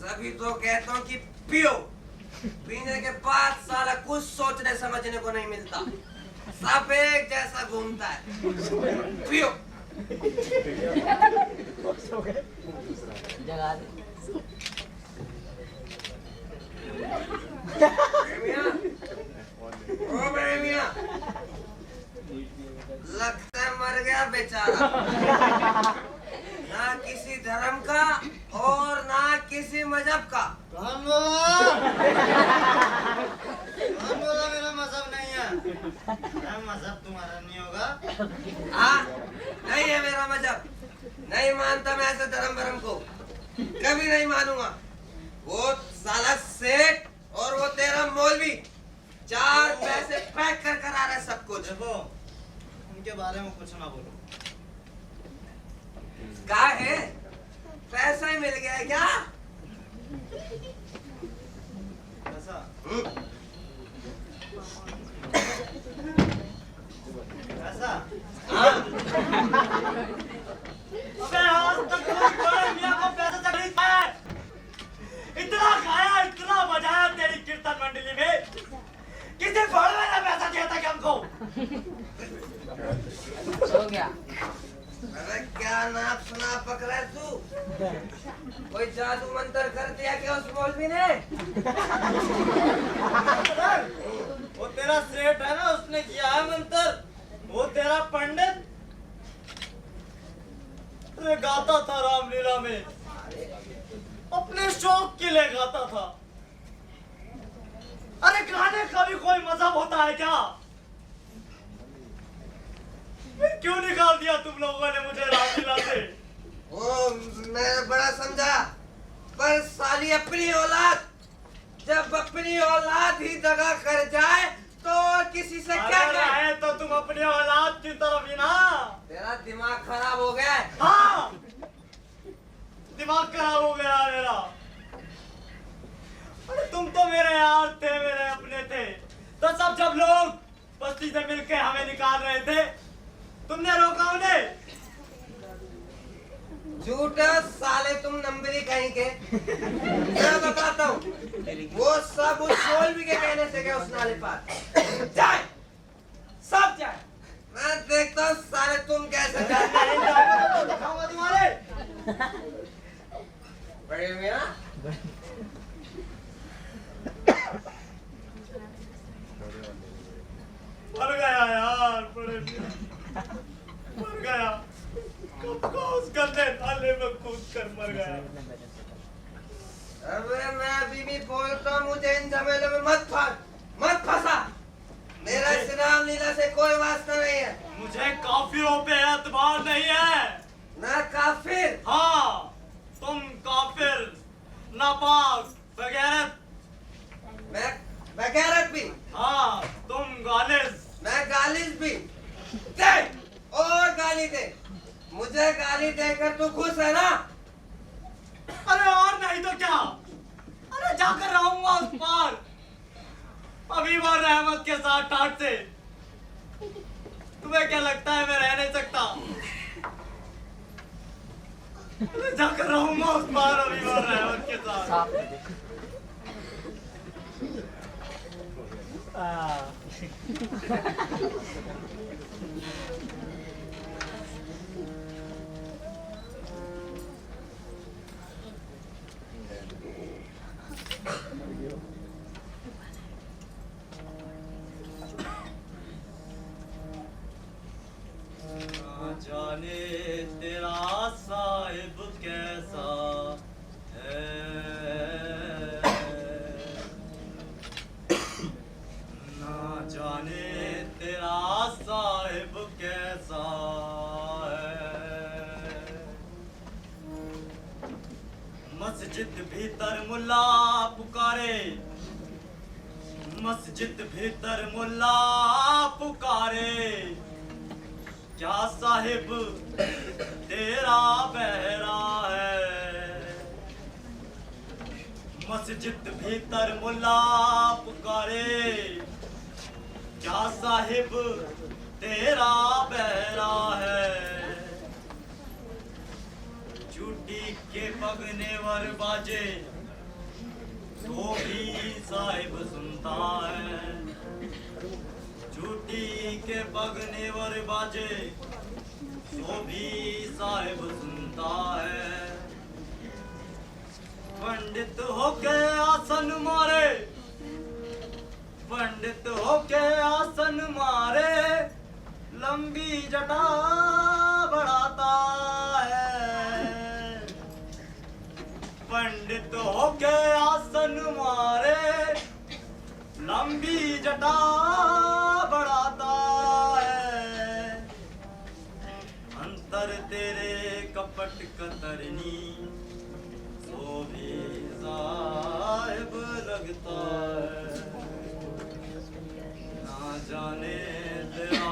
सभी तो कहता हूँ कि पियो, पीने के बाद साला कुछ सोचने समझने को नहीं मिलता, सब एक जैसा घूमता है। पियो। ओ बड़े मियां, लगता है मर गया बेचारा। ना किसी धर्म का और ना किसी मजहब का। कौन बोला? कौन बोला मेरा मजहब नहीं है? मेरा मजहब तुम्हारा नहीं होगा। हाँ, नहीं है मेरा मजहब। नहीं मानता मैं ऐसे धर्म भरम को, कभी नहीं मानूंगा। वो साला सेठ और वो तेरा मौलवी 4 पैसे पैक कर करा रहे सब कुछ। देखो उनके बारे में कुछ ना बोलो। क्या है? पैसा ही मिल गया है क्या? ऐसा ऐसा अबे आज तक कोई बड़े मियां को पैसा तक नहीं खाया है। इतना खाया, इतना बजाया तेरी कीर्तन मंडली में, किसी बड़े ने पैसा दिया था क्या हमको? हो गया। अरे क्या नाप सुना पकड़ा है तू? कोई जादू मंत्र कर दिया क्या उस मौलवी ने? वो तेरा सेठ है ना, उसने किया है मंत्र। वो तेरा पंडित गाता था रामलीला में, अपने शौक के लिए गाता था। अरे गाने का भी कोई मजहब होता है क्या? क्यों निकाल दिया तुम लोगों ने मुझे रामलीला से? ओ मैं बड़ा समझा, पर साली अपनी औलाद, जब अपनी औलाद ही दगा कर जाए तो किसी से क्या है? तो तुम अपनी औलाद की तरफ ही ना। तेरा दिमाग खराब हो गया है। हाँ, दिमाग खराब हो गया मेरा। अरे तुम तो मेरे यार थे, मेरे अपने थे। तो सब जब लोग बस्ती से मिलके हमें निकाल रहे थे, तुमने रोका उन्हें? झूठा साले तुम नंबरी कहीं के। मैं बताता हूँ, वो सब उस मौलवी के कहने से गए उस नाले पार। जाए, सब जाए। मैं देखता हूँ साले तुम कैसे दिखाऊंगा तुम्हारे। बड़े मियां, मर गया यार, बड़े मियां, मर गया। कब को उस गंदे नाले में कूद कर मर गया। अबे मैं अभी भी बोलता हूँ, मुझे इन झमेलों में मत फंसा। मेरा इस रामलीला से कोई वास्ता नहीं है। मुझे काफिरों पे एतबार नहीं है। ना काफिर? हाँ, तुम काफिर, नापाक, बगैरत। मैं गैरत भी। हाँ, तुम गालिज। मैं गालिज भी। दे और गाली दे। मुझे गाली देकर तू खुश है ना? अरे और नहीं तो क्या? अरे जाकर रहूंगा उस पार, अभी बार रहमत के साथ टाट से। तुम्हें क्या लगता है मैं रह नहीं सकता? अरे जाकर रहूंगा उस पार, अभी बार रहमत के साथ। जाने तेरा साहिब कैसा है, ना जाने तेरा साहिब कैसा है। मस्जिद भीतर मुल्ला पुकारे, मस्जिद भीतर मुल्ला पुकारे, क्या साहिब तेरा बहरा है। मस्जिद भीतर मुल्ला पुकारे, क्या साहिब तेरा बहरा है। चूटी के पगने वर बाजे तो भी साहिब सुनता है। झूठी के पगने वर बाजे तो भी साहिब सुनता है। पंडित होके आसन मारे, पंडित होके आसन मारे, लंबी जटा बढ़ाता है। पंडित होके आसन मारे, लंबी जटा बढ़ाता है। अंतर तेरे कपट कतरनी तो भी साहिब लगता है। ना जाने तेरा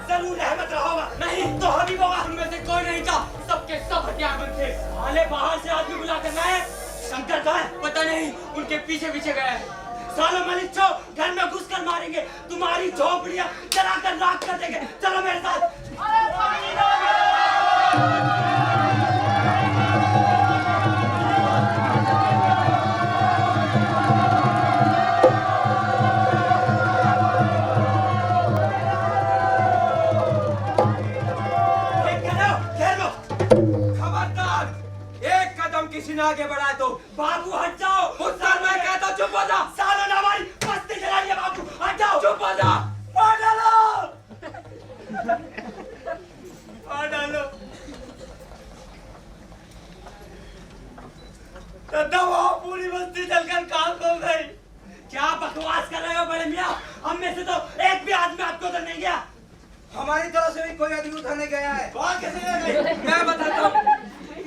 जरूर रहमत रहोगा। नहीं तो हबीब होगा। उनमें से कोई नहीं था, सबके सब हत्याबंद थे। साले बाहर से आदमी बुला कर लाए। शंकर कहाँ है? पता नहीं, उनके पीछे पीछे गए हैं। सालों मलिक छो, घर में घुस कर मारेंगे, तुम्हारी झोपड़ियां जलाकर राख कर देंगे। चलो मेरे साथ। अरे पानी दोगे? किसी ने आगे बढ़ाए तो बाबू हट जाओ। उस साल मैं कहता हूं चुप हो जा। सालों ने हमारी बस्ती जलाई है बाबू, हट जाओ, चुप हो जा। मार डालो, मार डालो। दबो, पूरी बस्ती जलकर खाक हो गई। क्या बकवास कर रहे हो बड़े मियां? हम में से तो एक भी आदमी आपको उधर नहीं गया। हमारी तरफ से भी कोई आदमी उधर नहीं गया है। कौन कैसे गया? मैं बताता हूँ।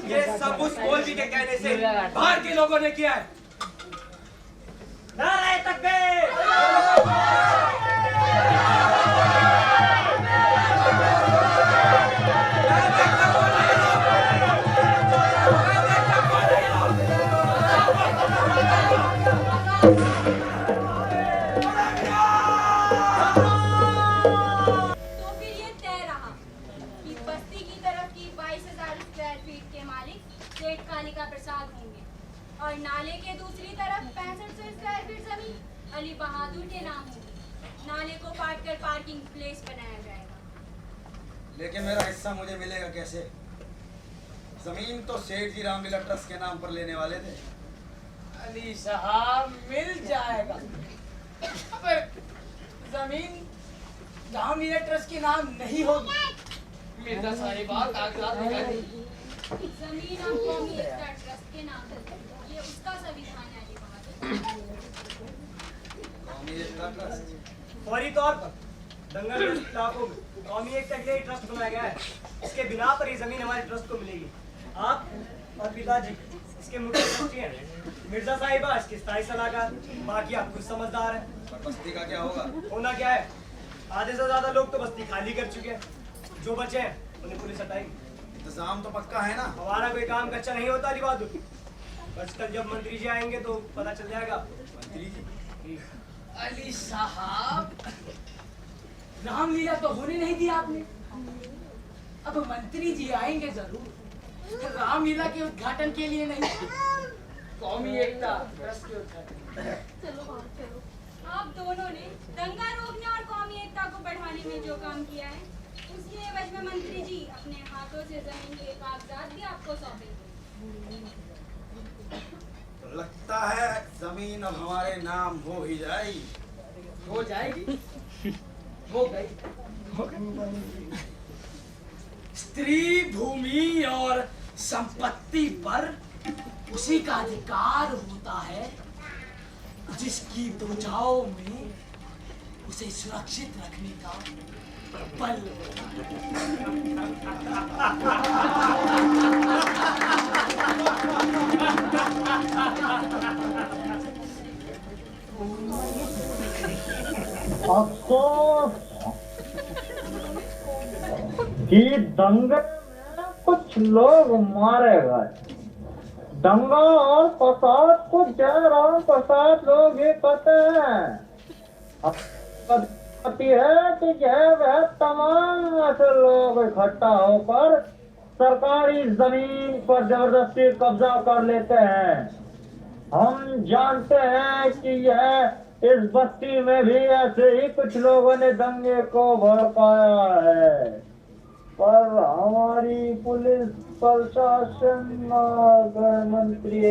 ये सब उस मौलवी के कहने से बाहर के लोगों ने किया है। नारे तकबीर! कालिका प्रसाद होंगे और नाले के दूसरी तरफ 6500 स्क्वायर फीट जमीन अली बहादुर के नाम होगी। नाले को काटकर पार्किंग प्लेस बनाया जाएगा। लेकिन मेरा हिस्सा मुझे मिलेगा कैसे? जमीन तो सेठ जी रामलीला ट्रस्ट के नाम पर लेने वाले थे। अली साहब मिल जाएगा, पर जमीन रामलीला ट्रस्ट के नाम नहीं होगी। मिर्जा साहिबा कागजात दिखाई। जमीन और कौमी एकता ट्रस्ट के नाम है, ये उसका संविधान है। अली बहादुर कौमी एकता ट्रस्ट फौरी तौर पर दंगल इलाकों में कौमी एकता के लिए ट्रस्ट बनाया गया है। इसके बिना पर ये जमीन हमारे ट्रस्ट को मिलेगी। आप और पिताजी इसके मुख्य ट्रस्टी हैं। मिर्जा साहिबा इसके स्थायी सलाहकार, बाकी आप कुछ समझदार हैं। पर बस्ती का क्या होगा? होना क्या है, आधे से ज्यादा लोग तो बस्ती खाली कर चुके हैं। जो बचे हैं उन्हें पुलिस हटाएगी। इंतजाम तो पक्का है ना? हमारा कोई काम कच्चा नहीं होता अली बहादुर। बस कल जब मंत्री जी आएंगे तो पता चल जाएगा। मंत्री जी? अली साहब रामलीला तो होने नहीं दी आपने। अब मंत्री जी आएंगे जरूर, रामलीला के उद्घाटन के लिए नहीं, कौमी एकता ट्रस्ट के उद्घाटन। आप दोनों ने दंगा रोकने और कौमी एकता को बढ़ाने में जो काम किया है, उसके एवज में मंत्री जी अपने हाथों से जमीन के कागजात भी आपको सौंपेंगे। तो लगता है जमीन अब हमारे नाम हो ही जाएगी। हो जाएगी, हो गई। स्त्री भूमि और संपत्ति पर उसी का अधिकार होता है जिसकी भुजाओं में उसे सुरक्षित रखने का बल होता अफसोस कि दंगे में कुछ लोग मारे गए। दंगा और फसाद को जयराम प्रसाद लोग ही कहते हैं। है कि वह तमाम ऐसे लोग इकट्ठा होकर सरकारी जमीन पर जबरदस्ती कब्जा कर लेते हैं। हम जानते हैं कि यह इस बस्ती में भी ऐसे ही कुछ लोगों ने दंगे को भड़काया है, पर हमारी पुलिस प्रशासन और गृह मंत्री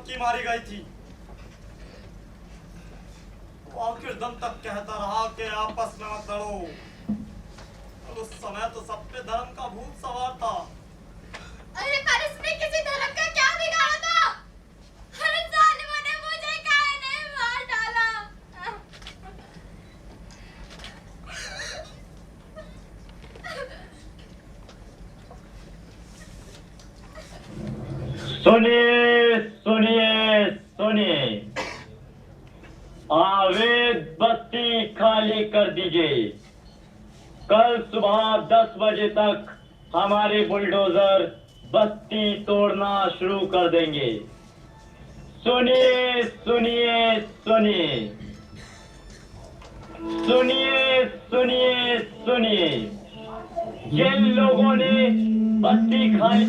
मुक्की मारी गई थी। वो आखिर दम तक कहता रहा कि आपस में मत लड़ो। और उस समय तो सब पे धर्म का भूत सवार था। अरे पर इसने किसी धर्म का क्या बिगाड़ा था? अरे जालिमों ने मुझे काहे नहीं मार डाला? सुनिए सुनिए सुनिए, आवेद बस्ती खाली कर दीजिए। कल सुबह 10 बजे तक हमारे बुलडोजर बस्ती तोड़ना शुरू कर देंगे। सुनिए सुनिए सुनिए सुनिए सुनिए सुनिए, जिन लोगों ने बस्ती खाली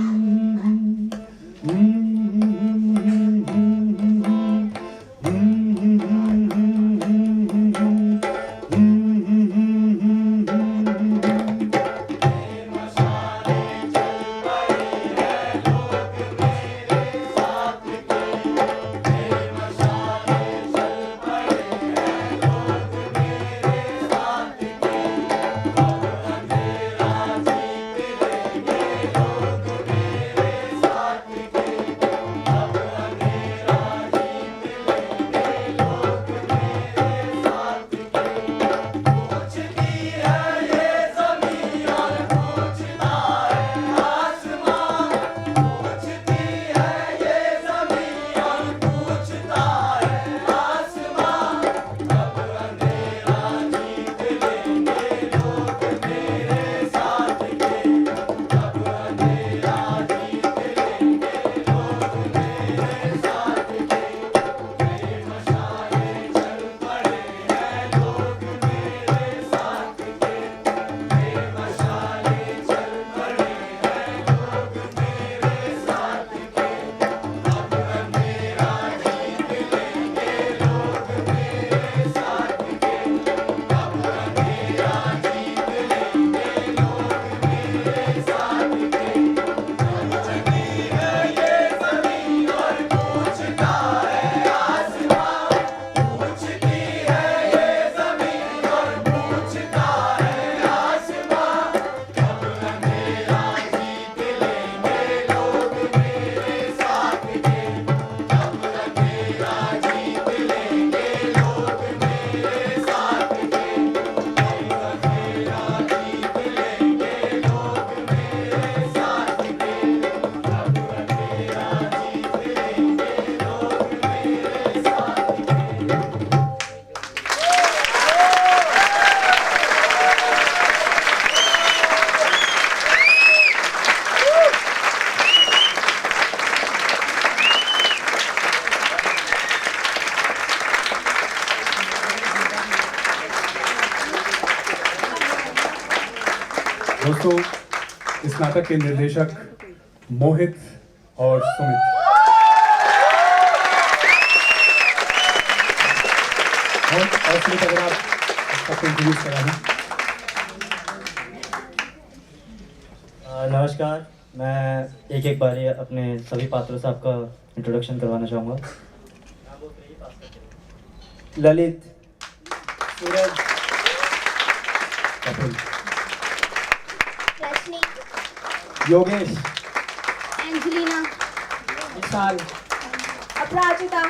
दोस्तों, इस नाटक के निर्देशक मोहित और सुमित। और सुमित, अगर आप सबको इंट्रोड्यूस करा दें। नमस्कार, मैं एक बार अपने सभी पात्रों से आपका इंट्रोडक्शन करवाना चाहूँगा। ललित, सूरज, कपिल, रश्मि, योगेश, एंजेलिना, विशाल, अपराजिता,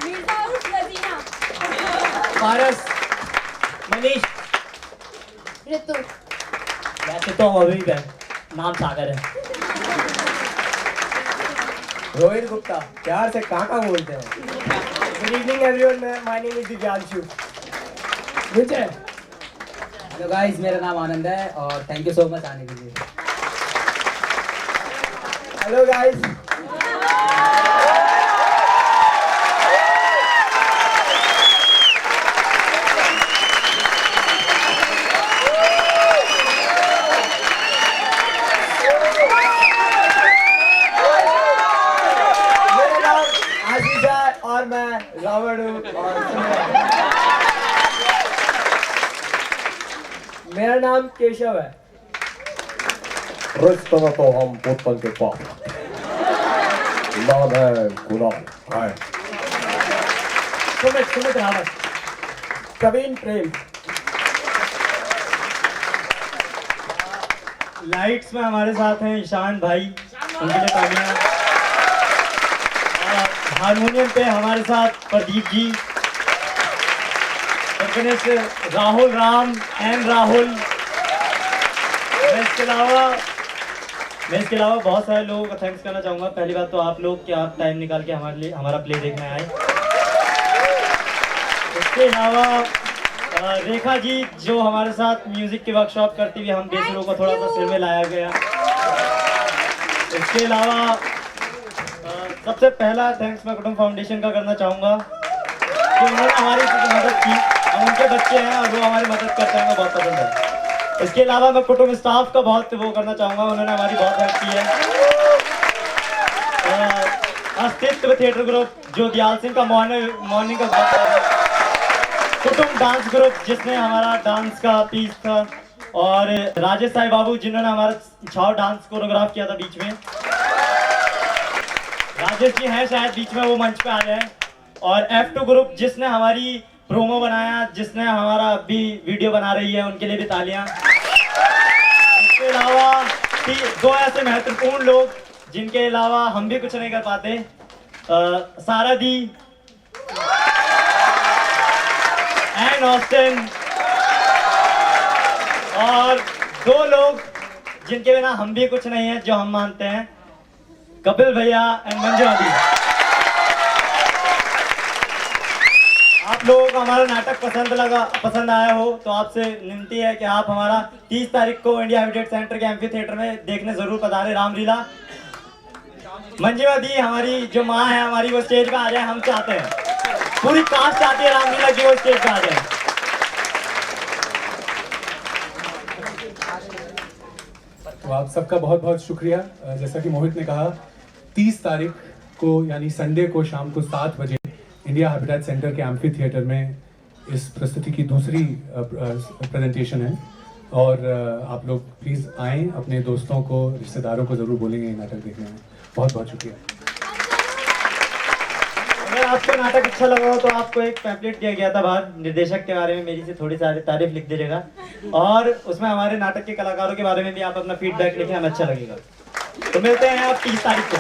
मीरा उर्फ रजीना, पारस, मनीष, ऋतु। वैसे तो हम अभी भी नाम सागर है। रोहित गुप्ता, प्यार से काका बोलते हैं। Good evening everyone, my name is Divyanshu. Vijay. Hello guys, मेरा नाम आनंद है और थैंक यू सो मच आने के लिए। हेलो गाइस, मेरा नाम आशीष है और मैं रावण हूँ। और मेरा नाम केशव है। रिश्ता तो हम बोतल के पास लाल है गुलाल है। सुमित रावत, प्रवीण प्रेम। लाइट्स में हमारे साथ हैं ईशान भाई, उनके लिए तालियां। और हारमोनियम पे हमारे साथ प्रदीप जी, ऑर्गेनिस्ट राहुल राम एंड राहुल। मैं इसके अलावा बहुत सारे लोगों का थैंक्स करना चाहूँगा। पहली बात तो आप लोग कि आप टाइम निकाल के हमारे लिए हमारा प्ले देखने आए। इसके अलावा रेखा जी जो हमारे साथ म्यूजिक की वर्कशॉप करती हुई हम बेसुरों को थोड़ा सा सिर में लाया गया। इसके अलावा सबसे पहला थैंक्स मैं कुटुंब फाउंडेशन का करना चाहूँगा कि उन्होंने हमारी मदद की। हम उनके बच्चे हैं और वो हमारी मदद करते हैं, हमें बहुत पसंद है। इसके अलावा मैं कुटुंब स्टाफ का बहुत वो करना चाहूँगा, उन्होंने हमारी बहुत हेल्प की है। अस्तित्व थिएटर ग्रुप जो दयाल सिंह का मॉर्निंग का कुटुंब डांस ग्रुप जिसने हमारा डांस का पीस था, और राजेश साई बाबू जिन्होंने हमारा छाव डांस कोरियोग्राफ किया था बीच में। राजेश जी हैं शायद बीच में, वो मंच पे आ जाए। और F2 ग्रुप जिसने हमारी प्रोमो बनाया, जिसने हमारा अभी वीडियो बना रही है, उनके लिए भी तालियां। इसके अलावा दो ऐसे महत्वपूर्ण लोग जिनके अलावा हम भी कुछ नहीं कर पाते, सारा दी एंड ऑस्टिन, और दो लोग जिनके बिना हम भी कुछ नहीं है जो हम मानते हैं, कपिल भैया एंड मंजू आदि। आप लोगों को हमारा नाटक पसंद आया हो तो आपसे विनती है कि आप हमारा 30 तारीख को इंडिया हैबिटेट सेंटर के एम्फी थिएटर में देखने जरूर पधारे रामलीला। मंजिमा दी हमारी जो माँ है हमारी, वो स्टेज पे आ जाए, हम चाहते हैं, पूरी कास्ट चाहती है रामलीला की वो स्टेज पे आ जाए। तो आप सबका बहुत बहुत शुक्रिया। जैसा कि मोहित ने कहा, 30 तारीख को यानी संडे को शाम को 7 बजे इंडिया हैबिटेट सेंटर के एम्फी थिएटर में इस प्रस्तुति की दूसरी प्रेजेंटेशन है। और आप लोग प्लीज़ आएँ, अपने दोस्तों को, रिश्तेदारों को ज़रूर बोलेंगे ये नाटक देखने में। बहुत बहुत शुक्रिया। अगर आपको नाटक अच्छा लगा हो तो आपको एक पैम्पलेट दिया गया था बाहर निर्देशक के बारे में, मेरी से थोड़ी सारी तारीफ लिख दीजिएगा, और उसमें हमारे नाटक के कलाकारों के बारे में भी आप अपना फीडबैक लिखें, हमें अच्छा लगेगा। तो मिलते हैं आप 30 तारीख को।